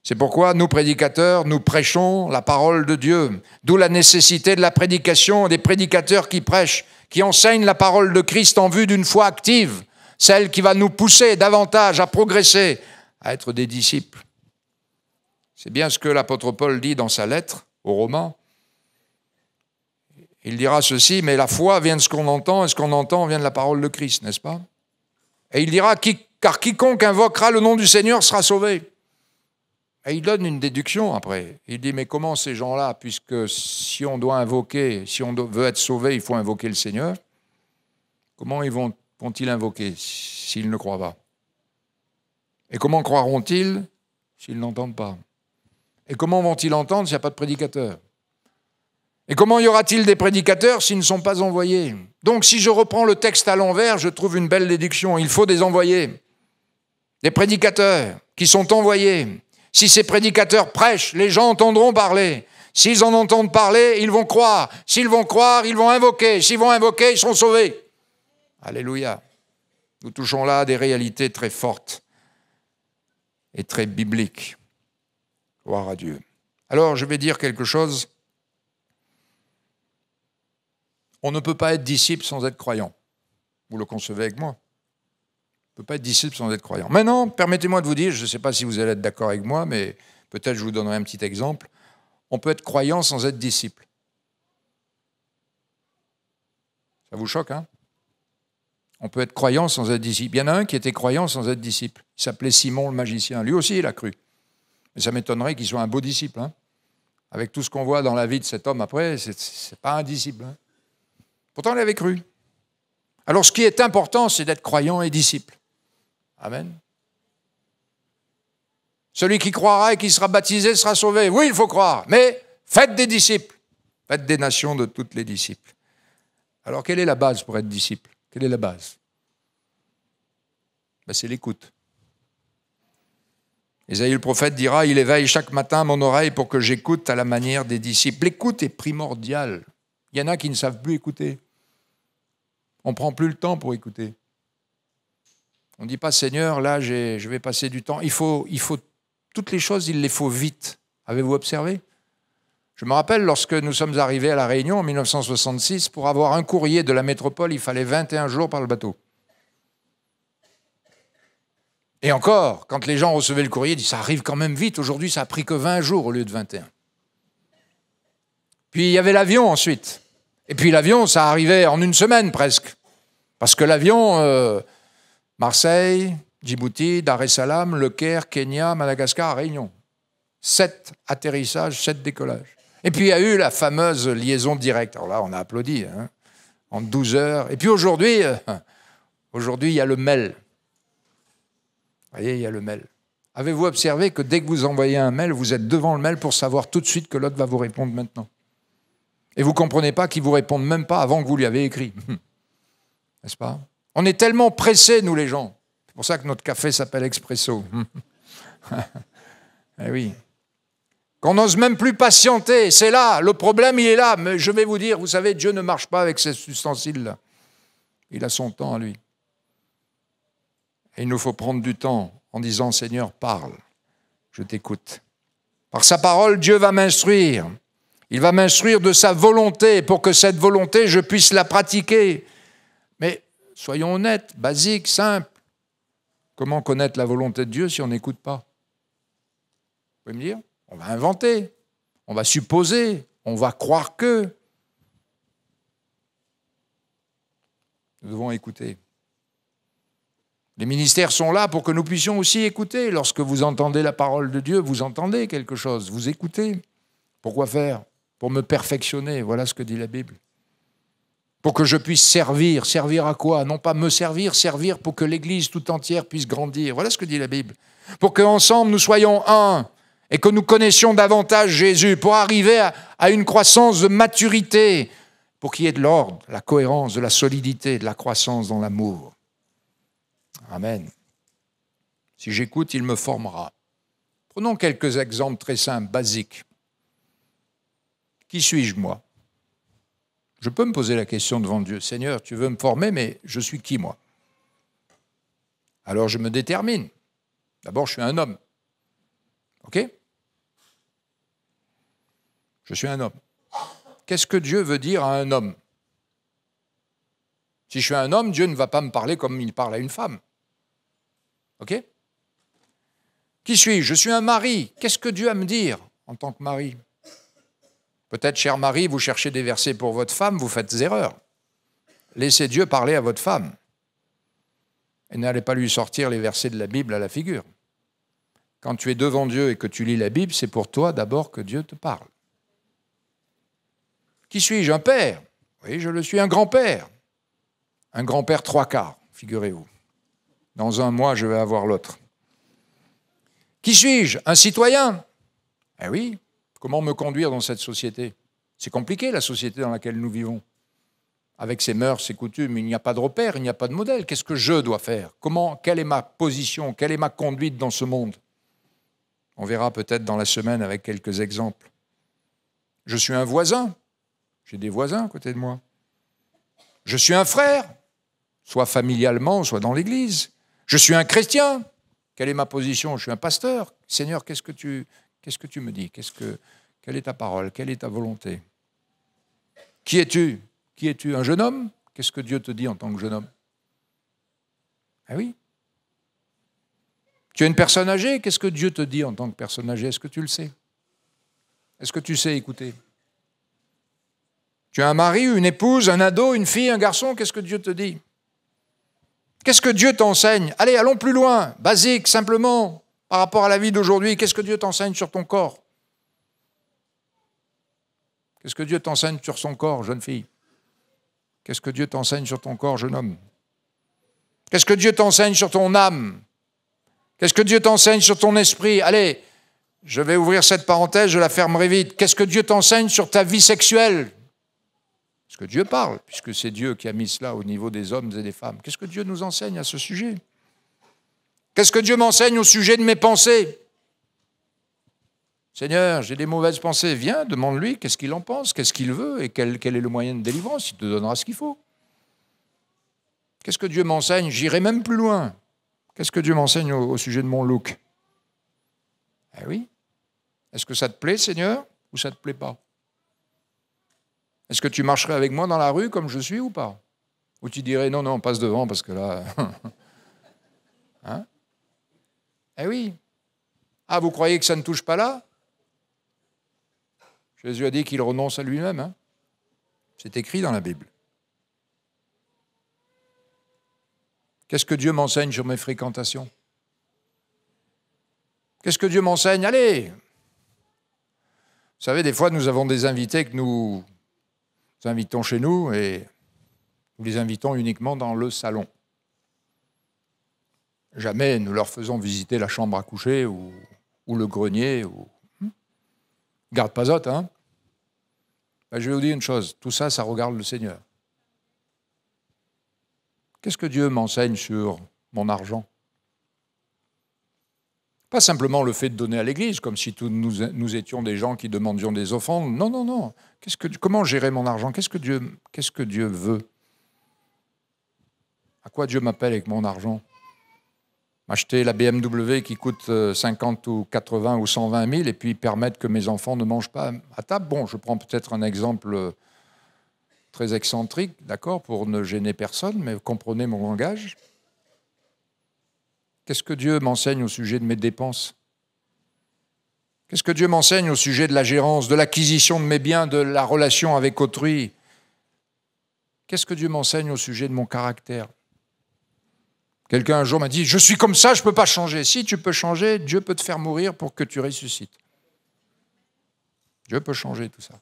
C'est pourquoi nous, prédicateurs, nous prêchons la parole de Dieu. D'où la nécessité de la prédication des prédicateurs qui prêchent, qui enseignent la parole de Christ en vue d'une foi active, celle qui va nous pousser davantage à progresser, à être des disciples. C'est bien ce que l'apôtre Paul dit dans sa lettre aux Romains. Il dira ceci, mais la foi vient de ce qu'on entend, et ce qu'on entend vient de la parole de Christ, n'est-ce pas? Et il dira, car quiconque invoquera le nom du Seigneur sera sauvé. Et il donne une déduction après. Il dit, mais comment ces gens-là, puisque si on doit invoquer, si on veut être sauvé, il faut invoquer le Seigneur, comment vont-ils invoquer s'ils ne croient pas? Et comment croiront-ils s'ils n'entendent pas? Et comment vont-ils entendre s'il n'y a pas de prédicateur? Et comment y aura-t-il des prédicateurs s'ils ne sont pas envoyés? Donc si je reprends le texte à l'envers, je trouve une belle déduction. Il faut des envoyés, des prédicateurs qui sont envoyés. Si ces prédicateurs prêchent, les gens entendront parler. S'ils en entendent parler, ils vont croire. S'ils vont croire, ils vont invoquer. S'ils vont invoquer, ils seront sauvés. Alléluia. Nous touchons là à des réalités très fortes et très bibliques. Gloire à Dieu. Alors, je vais dire quelque chose. On ne peut pas être disciple sans être croyant. Vous le concevez avec moi? On ne peut pas être disciple sans être croyant. Maintenant, permettez-moi de vous dire, je ne sais pas si vous allez être d'accord avec moi, mais peut-être je vous donnerai un petit exemple. On peut être croyant sans être disciple. Ça vous choque, hein? On peut être croyant sans être disciple. Il y en a un qui était croyant sans être disciple. Il s'appelait Simon le magicien. Lui aussi, il a cru. Mais ça m'étonnerait qu'il soit un beau disciple. Hein? Avec tout ce qu'on voit dans la vie de cet homme après, ce n'est pas un disciple. Hein? Pourtant, il avait cru. Alors, ce qui est important, c'est d'être croyant et disciple. Amen. Celui qui croira et qui sera baptisé sera sauvé. Oui, il faut croire, mais faites des disciples. Faites des nations de toutes les disciples. Alors, quelle est la base pour être disciple? Quelle est la base? Ben, c'est l'écoute. Ésaïe le prophète dira, « Il éveille chaque matin mon oreille pour que j'écoute à la manière des disciples. » L'écoute est primordiale. Il y en a qui ne savent plus écouter. On ne prend plus le temps pour écouter. On ne dit pas, Seigneur, là, je vais passer du temps. Il faut toutes les choses, il les faut vite. Avez-vous observé? Je me rappelle, lorsque nous sommes arrivés à La Réunion en 1966, pour avoir un courrier de la métropole, il fallait 21 jours par le bateau. Et encore, quand les gens recevaient le courrier, ils disaient, ça arrive quand même vite. Aujourd'hui, ça a pris que 20 jours au lieu de 21. Puis il y avait l'avion ensuite. Et puis l'avion, ça arrivait en une semaine presque. Parce que l'avion, Marseille, Djibouti, Dar es Salaam, Le Caire, Kenya, Madagascar, Réunion. 7 atterrissages, 7 décollages. Et puis il y a eu la fameuse liaison directe. Alors là, on a applaudi, hein, en 12 heures. Et puis aujourd'hui, il y a le mail. Vous voyez, il y a le mail. Avez-vous observé que dès que vous envoyez un mail, vous êtes devant le mail pour savoir tout de suite que l'autre va vous répondre maintenant? Et vous ne comprenez pas qu'il ne vous réponde même pas avant que vous lui avez écrit. N'est-ce pas? On est tellement pressés, nous les gens. C'est pour ça que notre café s'appelle Expresso. Eh oui. Qu'on n'ose même plus patienter. C'est là, le problème, il est là. Mais je vais vous dire, vous savez, Dieu ne marche pas avec ces ustensiles-là. Il a son temps à lui. Et il nous faut prendre du temps en disant, Seigneur, parle, je t'écoute. Par sa parole, Dieu va m'instruire. Il va m'instruire de sa volonté pour que cette volonté, je puisse la pratiquer. Mais soyons honnêtes, basique, simple. Comment connaître la volonté de Dieu si on n'écoute pas? Vous pouvez me dire? On va inventer, on va supposer, on va croire que. Nous devons écouter. Les ministères sont là pour que nous puissions aussi écouter. Lorsque vous entendez la parole de Dieu, vous entendez quelque chose, vous écoutez. Pourquoi faire? Pour me perfectionner, voilà ce que dit la Bible. Pour que je puisse servir. Servir à quoi? Non pas me servir, servir pour que l'Église tout entière puisse grandir. Voilà ce que dit la Bible. Pour qu'ensemble nous soyons un et que nous connaissions davantage Jésus, pour arriver à une croissance de maturité, pour qu'il y ait de l'ordre, de la cohérence, de la solidité, de la croissance dans l'amour. Amen. Si j'écoute, il me formera. Prenons quelques exemples très simples, basiques. Qui suis-je, moi? Je peux me poser la question devant Dieu. Seigneur, tu veux me former, mais je suis qui, moi? Alors je me détermine. D'abord, je suis un homme. OK? Je suis un homme. Qu'est-ce que Dieu veut dire à un homme? Si je suis un homme, Dieu ne va pas me parler comme il parle à une femme. OK? Qui suis-je? Je suis un mari. Qu'est-ce que Dieu a à me dire en tant que mari? Peut-être, cher mari, vous cherchez des versets pour votre femme, vous faites erreur. Laissez Dieu parler à votre femme. Et n'allez pas lui sortir les versets de la Bible à la figure. Quand tu es devant Dieu et que tu lis la Bible, c'est pour toi d'abord que Dieu te parle. Qui suis-je? Un père? Oui, je le suis, un grand-père. Un grand-père 3/4, figurez-vous. Dans un mois, je vais avoir l'autre. Qui suis-je? Un citoyen? Eh oui, comment me conduire dans cette société? C'est compliqué, la société dans laquelle nous vivons. Avec ses mœurs, ses coutumes, il n'y a pas de repère, il n'y a pas de modèle. Qu'est-ce que je dois faire? Quelle est ma position? Quelle est ma conduite dans ce monde? On verra peut-être dans la semaine avec quelques exemples. Je suis un voisin. J'ai des voisins à côté de moi. Je suis un frère, soit familialement, soit dans l'Église. Je suis un chrétien. Quelle est ma position? Je suis un pasteur. Seigneur, qu'est-ce que tu me dis? Quelle est ta parole? Quelle est ta volonté? Qui es-tu? Qui es-tu? Un jeune homme? Qu'est-ce que Dieu te dit en tant que jeune homme? Ah oui. Tu es une personne âgée? Qu'est-ce que Dieu te dit en tant que personne âgée? Est-ce que tu le sais? Est-ce que tu sais écouter? Tu as un mari, une épouse, un ado, une fille, un garçon? Qu'est-ce que Dieu te dit? Qu'est-ce que Dieu t'enseigne? Allez, allons plus loin. Basique, simplement, par rapport à la vie d'aujourd'hui. Qu'est-ce que Dieu t'enseigne sur ton corps? Qu'est-ce que Dieu t'enseigne sur son corps, jeune fille? Qu'est-ce que Dieu t'enseigne sur ton corps, jeune homme? Qu'est-ce que Dieu t'enseigne sur ton âme? Qu'est-ce que Dieu t'enseigne sur ton esprit? Allez, je vais ouvrir cette parenthèse, je la fermerai vite. Qu'est-ce que Dieu t'enseigne sur ta vie sexuelle? Parce que Dieu parle, puisque c'est Dieu qui a mis cela au niveau des hommes et des femmes. Qu'est-ce que Dieu nous enseigne à ce sujet? Qu'est-ce que Dieu m'enseigne au sujet de mes pensées? Seigneur, j'ai des mauvaises pensées. Viens, demande-lui qu'est-ce qu'il en pense, qu'est-ce qu'il veut et quel est le moyen de délivrance. Il te donnera ce qu'il faut. Qu'est-ce que Dieu m'enseigne? J'irai même plus loin. Qu'est-ce que Dieu m'enseigne au sujet de mon look? Eh oui. Est-ce que ça te plaît, Seigneur, ou ça ne te plaît pas? Est-ce que tu marcherais avec moi dans la rue comme je suis ou pas? Ou tu dirais non, non, passe devant parce que là... Hein? Eh oui. Ah, vous croyez que ça ne touche pas là? Jésus a dit qu'il renonce à lui-même. Hein? C'est écrit dans la Bible. Qu'est-ce que Dieu m'enseigne sur mes fréquentations? Qu'est-ce que Dieu m'enseigne? Allez! Vous savez, des fois, nous avons des invités que nous invitons chez nous et nous les invitons uniquement dans le salon. Jamais nous leur faisons visiter la chambre à coucher ou le grenier. Garde pas autre, hein? Ben, je vais vous dire une chose, tout ça, ça regarde le Seigneur. Qu'est-ce que Dieu m'enseigne sur mon argent? Pas simplement le fait de donner à l'Église, comme si nous étions des gens qui demandions des offrandes. Non, non, non. Comment gérer mon argent? Qu'est-ce que Dieu veut? À quoi Dieu m'appelle avec mon argent? Acheter la BMW qui coûte 50 ou 80 ou 120 000 et puis permettre que mes enfants ne mangent pas à table. Bon, je prends peut-être un exemple très excentrique, d'accord, pour ne gêner personne, mais comprenez mon langage. Qu'est-ce que Dieu m'enseigne au sujet de mes dépenses? Qu'est-ce que Dieu m'enseigne au sujet de la gérance, de l'acquisition de mes biens, de la relation avec autrui? Qu'est-ce que Dieu m'enseigne au sujet de mon caractère? Quelqu'un un jour m'a dit « Je suis comme ça, je ne peux pas changer. » Si tu peux changer, Dieu peut te faire mourir pour que tu ressuscites. Dieu peut changer tout ça.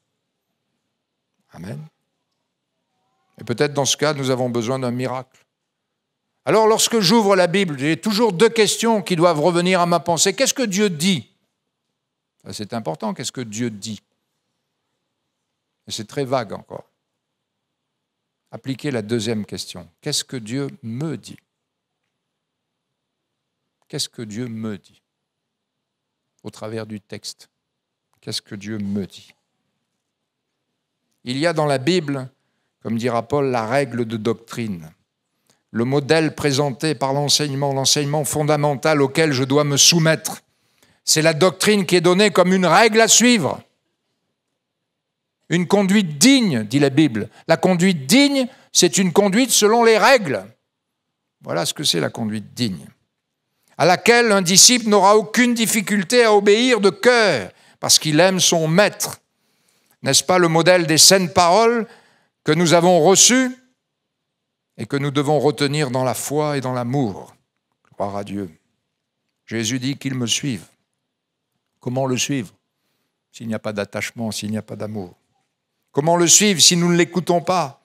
Amen. Et peut-être dans ce cas, nous avons besoin d'un miracle. Alors lorsque j'ouvre la Bible, j'ai toujours deux questions qui doivent revenir à ma pensée. Qu'est-ce que Dieu dit? C'est important, qu'est-ce que Dieu dit? Et c'est très vague encore. Appliquez la deuxième question. Qu'est-ce que Dieu me dit? Qu'est-ce que Dieu me dit? Au travers du texte. Qu'est-ce que Dieu me dit? Il y a dans la Bible, comme dira Paul, la règle de doctrine. Le modèle présenté par l'enseignement fondamental auquel je dois me soumettre. C'est la doctrine qui est donnée comme une règle à suivre. Une conduite digne, dit la Bible. La conduite digne, c'est une conduite selon les règles. Voilà ce que c'est la conduite digne. À laquelle un disciple n'aura aucune difficulté à obéir de cœur, parce qu'il aime son maître. N'est-ce pas le modèle des saintes paroles que nous avons reçues et que nous devons retenir dans la foi et dans l'amour? Gloire à Dieu. Jésus dit qu'il me suive. Comment le suivre s'il n'y a pas d'attachement, s'il n'y a pas d'amour? Comment le suivre si nous ne l'écoutons pas?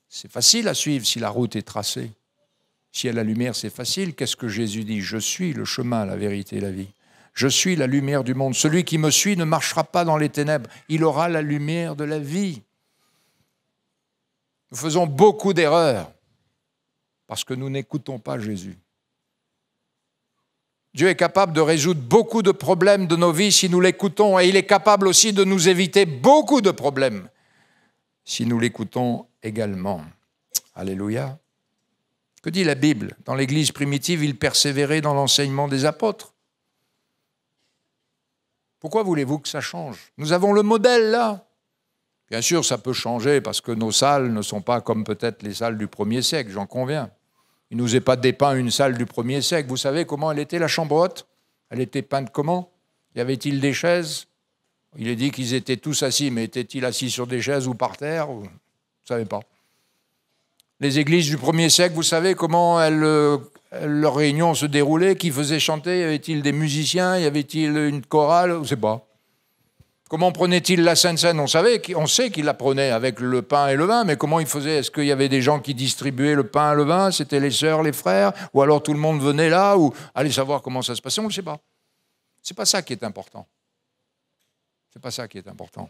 C'est facile à suivre si la route est tracée. Si à la lumière, c'est facile. Qu'est-ce que Jésus dit? Je suis le chemin, la vérité et la vie. Je suis la lumière du monde. Celui qui me suit ne marchera pas dans les ténèbres. Il aura la lumière de la vie. Nous faisons beaucoup d'erreurs parce que nous n'écoutons pas Jésus. Dieu est capable de résoudre beaucoup de problèmes de nos vies si nous l'écoutons, et il est capable aussi de nous éviter beaucoup de problèmes si nous l'écoutons également. Alléluia. Que dit la Bible? Dans l'Église primitive, ils persévéraient dans l'enseignement des apôtres. Pourquoi voulez-vous que ça change? Nous avons le modèle là. Bien sûr, ça peut changer parce que nos salles ne sont pas comme peut-être les salles du 1er siècle, j'en conviens. Il ne nous est pas dépeint une salle du 1er siècle. Vous savez comment elle était, la chambre haute? Elle était peinte comment? Y avait-il des chaises? Il est dit qu'ils étaient tous assis, mais étaient-ils assis sur des chaises ou par terre? Vous ne savez pas. Les églises du 1er siècle, vous savez comment leurs réunions se déroulaient? Qui faisait chanter? Y avait-il des musiciens? Y avait-il une chorale? On ne sait pas. Comment prenait-il la Sainte Seine? On sait qu'il la prenait avec le pain et le vin, mais comment il faisait? Est-ce qu'il y avait des gens qui distribuaient le pain et le vin? C'était les sœurs, les frères? Ou alors tout le monde venait là? Ou allez savoir comment ça se passait? On ne le sait pas. Ce n'est pas ça qui est important. Ce n'est pas ça qui est important.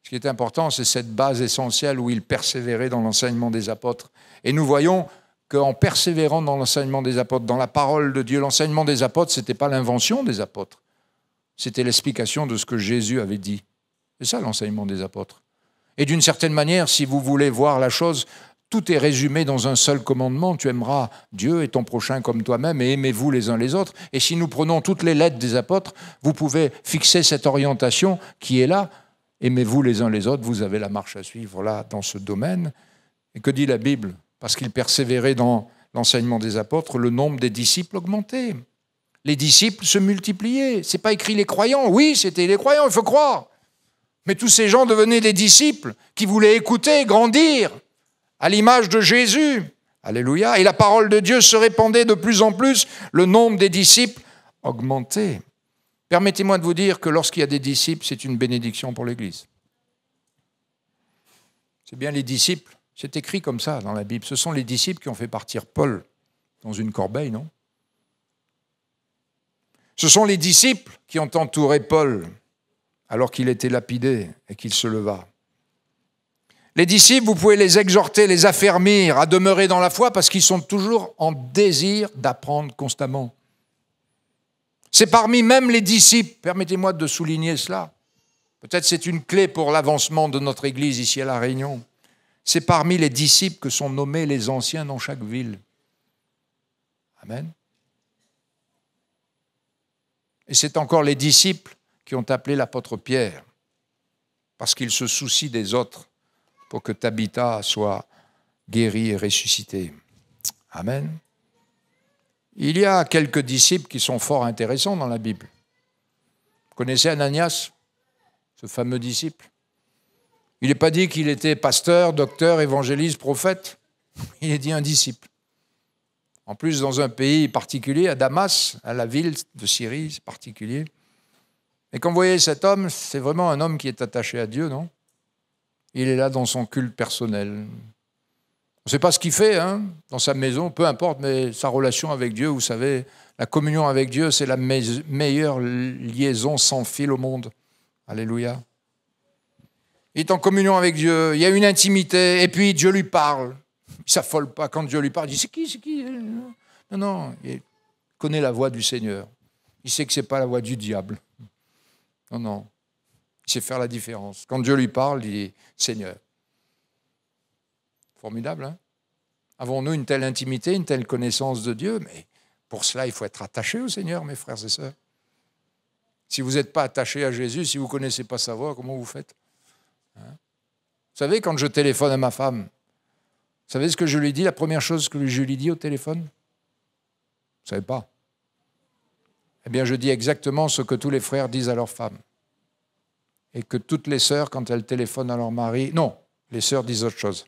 Ce qui est important, c'est cette base essentielle où ils persévéraient dans l'enseignement des apôtres. Et nous voyons qu'en persévérant dans l'enseignement des apôtres, dans la parole de Dieu, l'enseignement des apôtres, ce n'était pas l'invention des apôtres. C'était l'explication de ce que Jésus avait dit. C'est ça l'enseignement des apôtres. Et d'une certaine manière, si vous voulez voir la chose, tout est résumé dans un seul commandement. Tu aimeras Dieu et ton prochain comme toi-même et aimez-vous les uns les autres. Et si nous prenons toutes les lettres des apôtres, vous pouvez fixer cette orientation qui est là. Aimez-vous les uns les autres, vous avez la marche à suivre là dans ce domaine. Et que dit la Bible? Parce qu'ils persévéraient dans l'enseignement des apôtres, le nombre des disciples augmentait. Les disciples se multipliaient. Ce n'est pas écrit les croyants. Oui, c'était les croyants, il faut croire. Mais tous ces gens devenaient des disciples qui voulaient écouter, grandir à l'image de Jésus. Alléluia. Et la parole de Dieu se répandait de plus en plus. Le nombre des disciples augmentait. Permettez-moi de vous dire que lorsqu'il y a des disciples, c'est une bénédiction pour l'Église. C'est bien les disciples. C'est écrit comme ça dans la Bible. Ce sont les disciples qui ont fait partir Paul dans une corbeille, non? Ce sont les disciples qui ont entouré Paul alors qu'il était lapidé et qu'il se leva. Les disciples, vous pouvez les exhorter, les affermir à demeurer dans la foi parce qu'ils sont toujours en désir d'apprendre constamment. C'est parmi même les disciples, permettez-moi de souligner cela, peut-être c'est une clé pour l'avancement de notre Église ici à La Réunion, c'est parmi les disciples que sont nommés les anciens dans chaque ville. Amen. Et c'est encore les disciples qui ont appelé l'apôtre Pierre, parce qu'il se soucie des autres pour que Tabitha soit guérie et ressuscitée. Amen. Il y a quelques disciples qui sont fort intéressants dans la Bible. Vous connaissez Ananias, ce fameux disciple? Il n'est pas dit qu'il était pasteur, docteur, évangéliste, prophète. Il est dit un disciple. En plus, dans un pays particulier, à Damas, à la ville de Syrie, c'est particulier. Et quand vous voyez cet homme, c'est vraiment un homme qui est attaché à Dieu, non? Il est là dans son culte personnel. On ne sait pas ce qu'il fait dans sa maison, peu importe, mais sa relation avec Dieu, vous savez, la communion avec Dieu, c'est la meilleure liaison sans fil au monde. Alléluia. Il est en communion avec Dieu, il y a une intimité, et puis Dieu lui parle. Il ne s'affole pas quand Dieu lui parle. Il dit, c'est qui? Non, il connaît la voix du Seigneur. Il sait que ce n'est pas la voix du diable. Non. Il sait faire la différence. Quand Dieu lui parle, il dit, Seigneur. Formidable, hein? Avons-nous une telle intimité, une telle connaissance de Dieu? Mais pour cela, il faut être attaché au Seigneur, mes frères et sœurs. Si vous n'êtes pas attaché à Jésus, si vous ne connaissez pas sa voix, comment vous faites? Vous savez, quand je téléphone à ma femme, vous savez ce que je lui dis, la première chose que je lui dis au téléphone? Vous ne savez pas? Eh bien, je dis exactement ce que tous les frères disent à leurs femmes. Et que toutes les sœurs, quand elles téléphonent à leur mari... Non, les sœurs disent autre chose.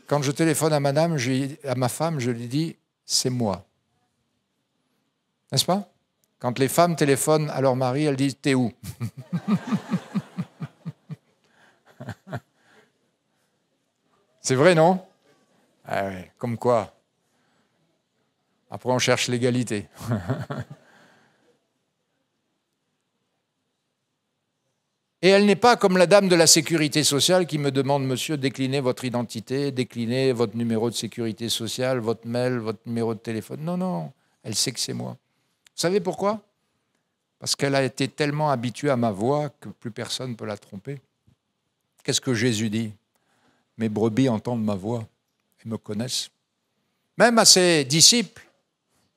Quand je téléphone à ma femme, je lui dis, c'est moi. N'est-ce pas? Quand les femmes téléphonent à leur mari, elles disent, t'es où? C'est vrai, non? Ah oui, comme quoi, Après, on cherche l'égalité. Et elle n'est pas comme la dame de la sécurité sociale qui me demande, monsieur, déclinez votre identité, déclinez votre numéro de sécurité sociale, votre mail, votre numéro de téléphone. Non, non, elle sait que c'est moi. Vous savez pourquoi? Parce qu'elle a été tellement habituée à ma voix que plus personne ne peut la tromper. Qu'est-ce que Jésus dit? Mes brebis entendent ma voix et me connaissent. Même à ses disciples,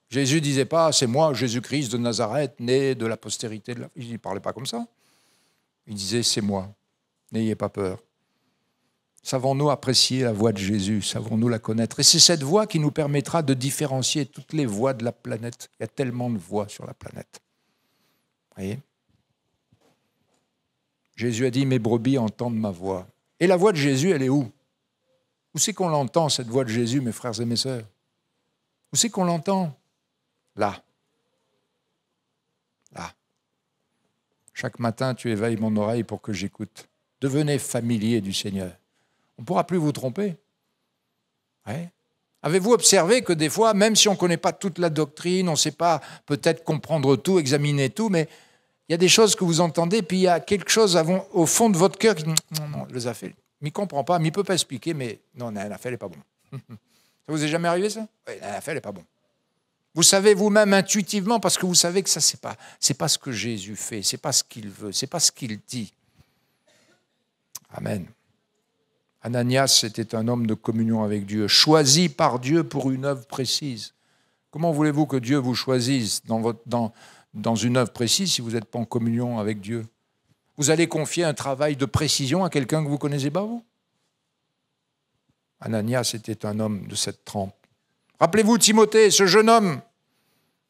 Jésus ne disait pas, c'est moi, Jésus-Christ de Nazareth, né de la postérité de la... Il ne parlait pas comme ça. Il disait, c'est moi, n'ayez pas peur. Savons-nous apprécier la voix de Jésus? Savons-nous la connaître? Et c'est cette voix qui nous permettra de différencier toutes les voix de la planète. Il y a tellement de voix sur la planète. Vous voyez? Jésus a dit, mes brebis entendent ma voix. Et la voix de Jésus, elle est où? Où c'est qu'on l'entend, cette voix de Jésus, mes frères et mes sœurs? Où c'est qu'on l'entend? Là. Là. Chaque matin, tu éveilles mon oreille pour que j'écoute. Devenez familier du Seigneur. On ne pourra plus vous tromper. Ouais. Avez-vous observé que des fois, même si on ne connaît pas toute la doctrine, on ne sait pas peut-être comprendre tout, examiner tout, mais il y a des choses que vous entendez, puis il y a quelque chose au fond de votre cœur qui dit « Non, il les a fait. Il ne comprend pas, il ne peut pas expliquer, mais non, elle a fait, elle n'est pas bon. » Ça vous est jamais arrivé, ça? Oui, elle a fait, elle n'est pas bon. Vous savez vous-même intuitivement, parce que vous savez que ça, c'est pas ce que Jésus fait, c'est pas ce qu'il veut, c'est pas ce qu'il dit. Amen. Ananias était un homme de communion avec Dieu, choisi par Dieu pour une œuvre précise. Comment voulez-vous que Dieu vous choisisse dans une œuvre précise si vous n'êtes pas en communion avec Dieu? Vous allez confier un travail de précision à quelqu'un que vous ne connaissez pas, vous? Ananias était un homme de cette trempe. Rappelez-vous Timothée, ce jeune homme,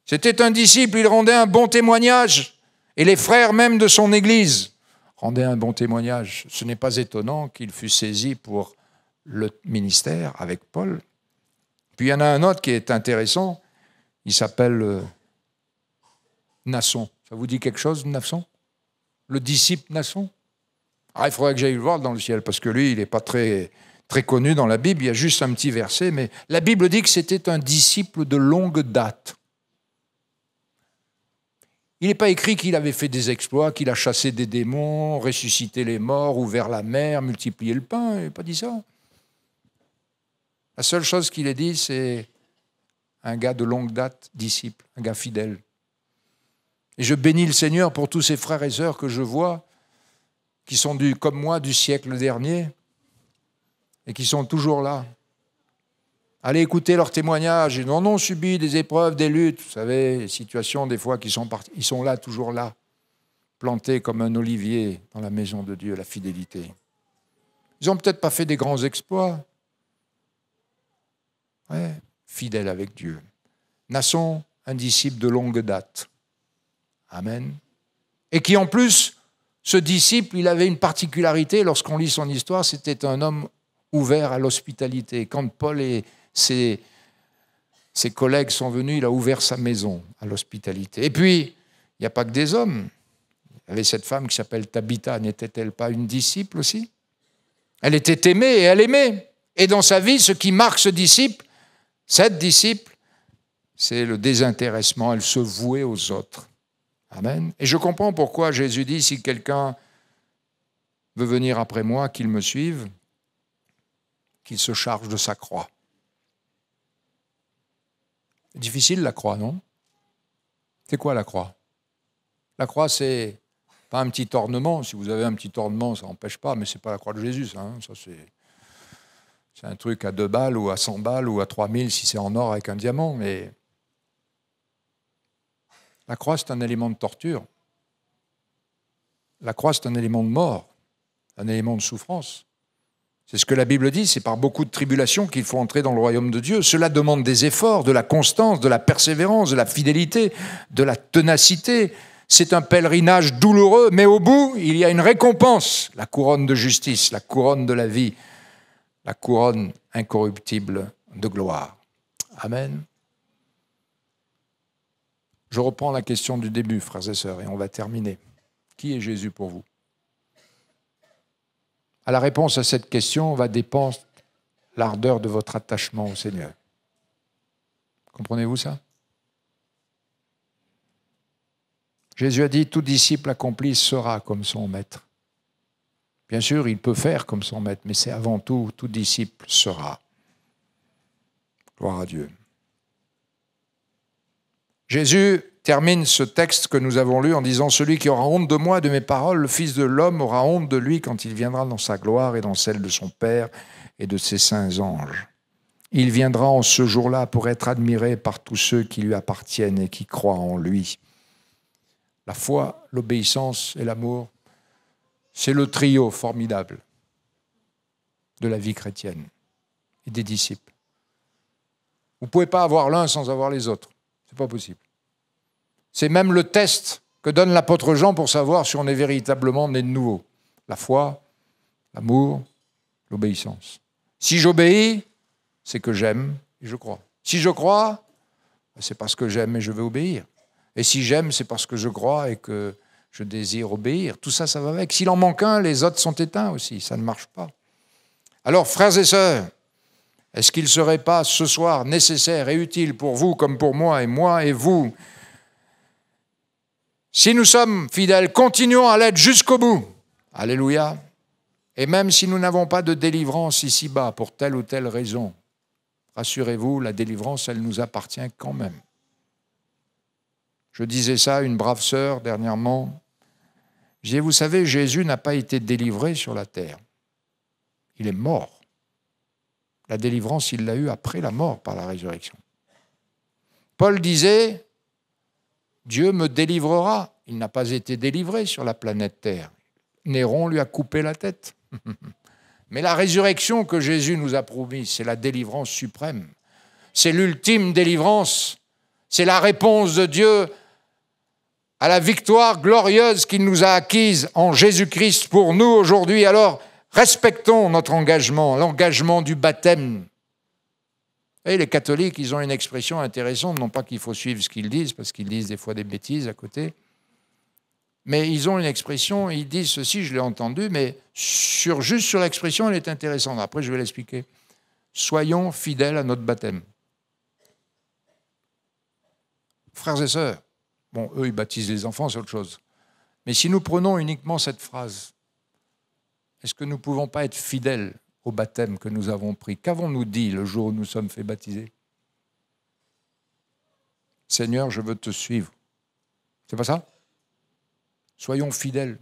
c'était un disciple, il rendait un bon témoignage, et les frères même de son église rendaient un bon témoignage. Ce n'est pas étonnant qu'il fût saisi pour le ministère avec Paul. Puis il y en a un autre qui est intéressant, il s'appelle Nasson. Ça vous dit quelque chose, Nasson? Le disciple Nasson? Ah, il faudrait que j'aille le voir dans le ciel, parce que lui, il n'est pas très connu dans la Bible, il y a juste un petit verset, mais la Bible dit que c'était un disciple de longue date. Il n'est pas écrit qu'il avait fait des exploits, qu'il a chassé des démons, ressuscité les morts, ouvert la mer, multiplié le pain, il n'a pas dit ça. La seule chose qu'il ait dit, c'est un gars de longue date, disciple, un gars fidèle. Et je bénis le Seigneur pour tous ces frères et sœurs que je vois, qui sont comme moi du siècle dernier, et qui sont toujours là. Allez écouter leurs témoignages. Ils en ont subi des épreuves, des luttes. Vous savez, les situations des fois ils sont là, toujours là, plantés comme un olivier dans la maison de Dieu, la fidélité. Ils n'ont peut-être pas fait des grands exploits. Ouais, fidèles avec Dieu. Nasson, un disciple de longue date. Amen. Et qui en plus, ce disciple, il avait une particularité, lorsqu'on lit son histoire, c'était un homme ouvert à l'hospitalité. Quand Paul et ses collègues sont venus, il a ouvert sa maison à l'hospitalité. Et puis, il n'y a pas que des hommes. Il y avait cette femme qui s'appelle Tabitha, n'était-elle pas une disciple aussi? Elle était aimée et elle aimait. Et dans sa vie, ce qui marque ce disciple, cette disciple, c'est le désintéressement, elle se vouait aux autres. Amen. Et je comprends pourquoi Jésus dit, si quelqu'un veut venir après moi, qu'il me suive, qu'il se charge de sa croix. C'est difficile la croix, non? C'est quoi la croix? La croix, c'est pas un petit ornement. Si vous avez un petit ornement, ça n'empêche pas, mais ce n'est pas la croix de Jésus, ça. Ça c'est un truc à 2 balles ou à 100 balles ou à 3000 si c'est en or avec un diamant, mais la croix, c'est un élément de torture. La croix, c'est un élément de mort, un élément de souffrance. C'est ce que la Bible dit, c'est par beaucoup de tribulations qu'il faut entrer dans le royaume de Dieu. Cela demande des efforts, de la constance, de la persévérance, de la fidélité, de la ténacité. C'est un pèlerinage douloureux, mais au bout, il y a une récompense, la couronne de justice, la couronne de la vie, la couronne incorruptible de gloire. Amen. Je reprends la question du début, frères et sœurs, et on va terminer. Qui est Jésus pour vous? À la réponse à cette question va dépendre l'ardeur de votre attachement au Seigneur. Comprenez-vous ça? Jésus a dit, tout disciple accompli sera comme son maître. Bien sûr, il peut faire comme son maître, mais c'est avant tout disciple sera. Gloire à Dieu. Jésus termine ce texte que nous avons lu en disant « Celui qui aura honte de moi et de mes paroles, le Fils de l'homme aura honte de lui quand il viendra dans sa gloire et dans celle de son Père et de ses saints anges. Il viendra en ce jour-là pour être admiré par tous ceux qui lui appartiennent et qui croient en lui. » La foi, l'obéissance et l'amour, c'est le trio formidable de la vie chrétienne et des disciples. Vous ne pouvez pas avoir l'un sans avoir les autres. Ce n'est pas possible. C'est même le test que donne l'apôtre Jean pour savoir si on est véritablement né de nouveau. La foi, l'amour, l'obéissance. Si j'obéis, c'est que j'aime et je crois. Si je crois, c'est parce que j'aime et je veux obéir. Et si j'aime, c'est parce que je crois et que je désire obéir. Tout ça, ça va avec. S'il en manque un, les autres sont éteints aussi. Ça ne marche pas. Alors, frères et sœurs, est-ce qu'il ne serait pas ce soir nécessaire et utile pour vous comme pour moi et vous, si nous sommes fidèles, continuons à l'être jusqu'au bout. Alléluia. Et même si nous n'avons pas de délivrance ici-bas pour telle ou telle raison, rassurez-vous, la délivrance, elle nous appartient quand même. Je disais ça à une brave sœur dernièrement. Je disais, vous savez, Jésus n'a pas été délivré sur la terre. Il est mort. La délivrance, il l'a eue après la mort par la résurrection. Paul disait, Dieu me délivrera. Il n'a pas été délivré sur la planète Terre. Néron lui a coupé la tête. Mais la résurrection que Jésus nous a promise, c'est la délivrance suprême. C'est l'ultime délivrance. C'est la réponse de Dieu à la victoire glorieuse qu'il nous a acquise en Jésus-Christ pour nous aujourd'hui. Alors, respectons notre engagement, l'engagement du baptême. Et les catholiques, ils ont une expression intéressante, non pas qu'il faut suivre ce qu'ils disent, parce qu'ils disent des fois des bêtises à côté, mais ils ont une expression, ils disent ceci, je l'ai entendu, mais juste sur l'expression, elle est intéressante. Après, je vais l'expliquer. Soyons fidèles à notre baptême. Frères et sœurs, bon, eux, ils baptisent les enfants, c'est autre chose. Mais si nous prenons uniquement cette phrase, est-ce que nous ne pouvons pas être fidèles au baptême que nous avons pris? Qu'avons-nous dit le jour où nous sommes fait baptiser? Seigneur, je veux te suivre. C'est pas ça? Soyons fidèles.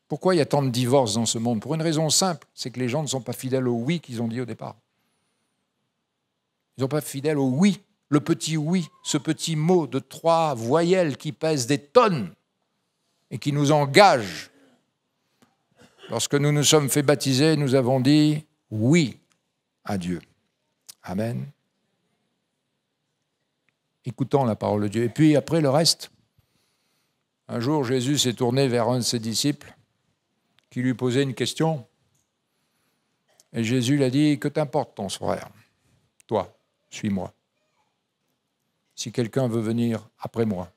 Pourquoi il y a tant de divorces dans ce monde? Pour une raison simple, c'est que les gens ne sont pas fidèles au oui qu'ils ont dit au départ. Ils ne sont pas fidèles au oui. Le petit oui, ce petit mot de 3 voyelles qui pèse des tonnes et qui nous engage. Lorsque nous nous sommes fait baptiser, nous avons dit oui à Dieu. Amen. Écoutons la parole de Dieu. Et puis après le reste, un jour Jésus s'est tourné vers un de ses disciples qui lui posait une question. Et Jésus lui a dit, que t'importe ton frère? Toi, suis-moi. Si quelqu'un veut venir après moi,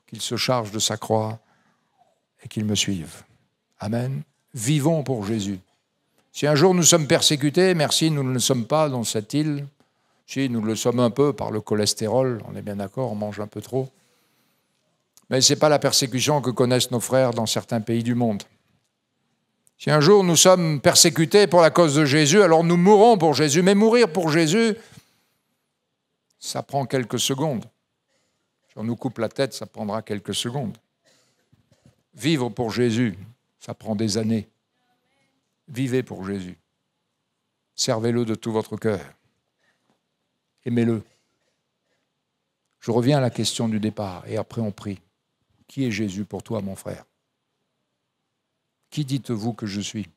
qu'il se charge de sa croix et qu'il me suive. Amen. Vivons pour Jésus. Si un jour nous sommes persécutés, merci, nous ne le sommes pas dans cette île. Si, nous le sommes un peu par le cholestérol, on est bien d'accord, on mange un peu trop. Mais ce n'est pas la persécution que connaissent nos frères dans certains pays du monde. Si un jour nous sommes persécutés pour la cause de Jésus, alors nous mourrons pour Jésus. Mais mourir pour Jésus, ça prend quelques secondes. Si on nous coupe la tête, ça prendra quelques secondes. Vivre pour Jésus, ça prend des années. Vivez pour Jésus. Servez-le de tout votre cœur. Aimez-le. Je reviens à la question du départ et après on prie. Qui est Jésus pour toi, mon frère? Qui dites-vous que je suis?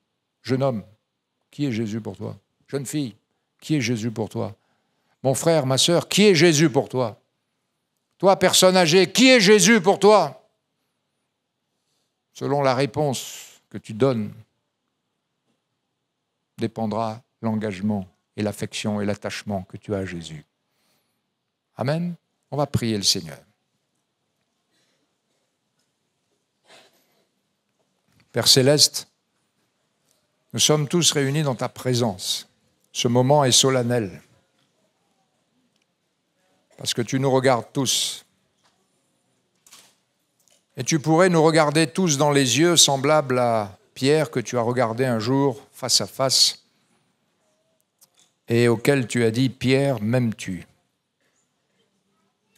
Jeune homme, qui est Jésus pour toi? Jeune fille, qui est Jésus pour toi? Mon frère, ma sœur, qui est Jésus pour toi? Toi, personne âgée, qui est Jésus pour toi? Selon la réponse que tu donnes, dépendra l'engagement et l'affection et l'attachement que tu as à Jésus. Amen. On va prier le Seigneur. Père Céleste, nous sommes tous réunis dans ta présence. Ce moment est solennel. parce que tu nous regardes tous. Et tu pourrais nous regarder tous dans les yeux, semblables à Pierre que tu as regardé un jour face à face et auquel tu as dit « Pierre, m'aimes-tu » ?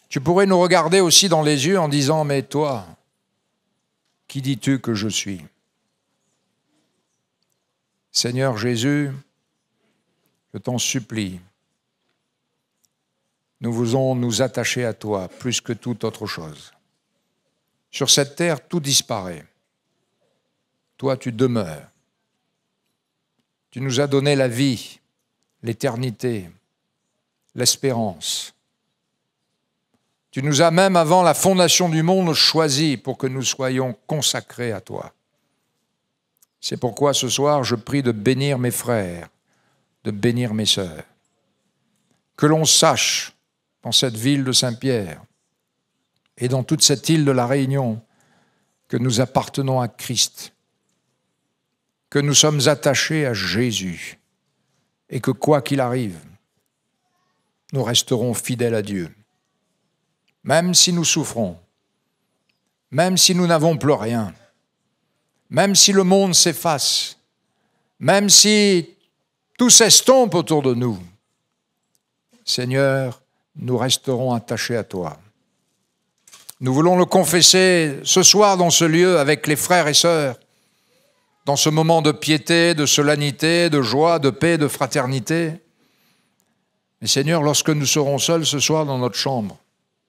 Tu pourrais nous regarder aussi dans les yeux en disant « Mais toi, qui dis-tu que je suis » ? Seigneur Jésus, je t'en supplie, nous voulons nous attacher à toi plus que toute autre chose. Sur cette terre, tout disparaît. Toi, tu demeures. Tu nous as donné la vie, l'éternité, l'espérance. Tu nous as même, avant la fondation du monde, choisis pour que nous soyons consacrés à toi. C'est pourquoi ce soir, je prie de bénir mes frères, de bénir mes sœurs. Que l'on sache, dans cette ville de Saint-Pierre et dans toute cette île de la Réunion, que nous appartenons à Christ, que nous sommes attachés à Jésus et que quoi qu'il arrive, nous resterons fidèles à Dieu. Même si nous souffrons, même si nous n'avons plus rien, même si le monde s'efface, même si tout s'estompe autour de nous, Seigneur, nous resterons attachés à toi. Nous voulons le confesser ce soir dans ce lieu avec les frères et sœurs, dans ce moment de piété, de solennité, de joie, de paix, de fraternité. Mais Seigneur, lorsque nous serons seuls ce soir dans notre chambre,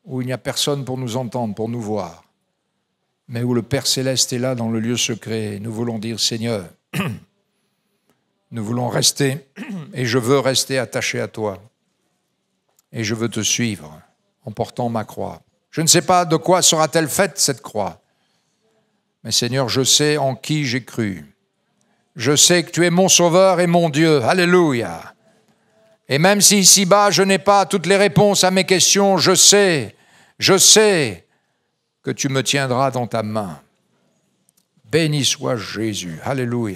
où il n'y a personne pour nous entendre, pour nous voir, mais où le Père Céleste est là dans le lieu secret, nous voulons dire, Seigneur, nous voulons rester, et je veux rester attaché à toi, et je veux te suivre en portant ma croix. Je ne sais pas de quoi sera-t-elle faite cette croix, mais Seigneur, je sais en qui j'ai cru. Je sais que tu es mon Sauveur et mon Dieu. Alléluia. Et même si ici-bas, je n'ai pas toutes les réponses à mes questions, je sais que tu me tiendras dans ta main. Béni soit Jésus. Alléluia.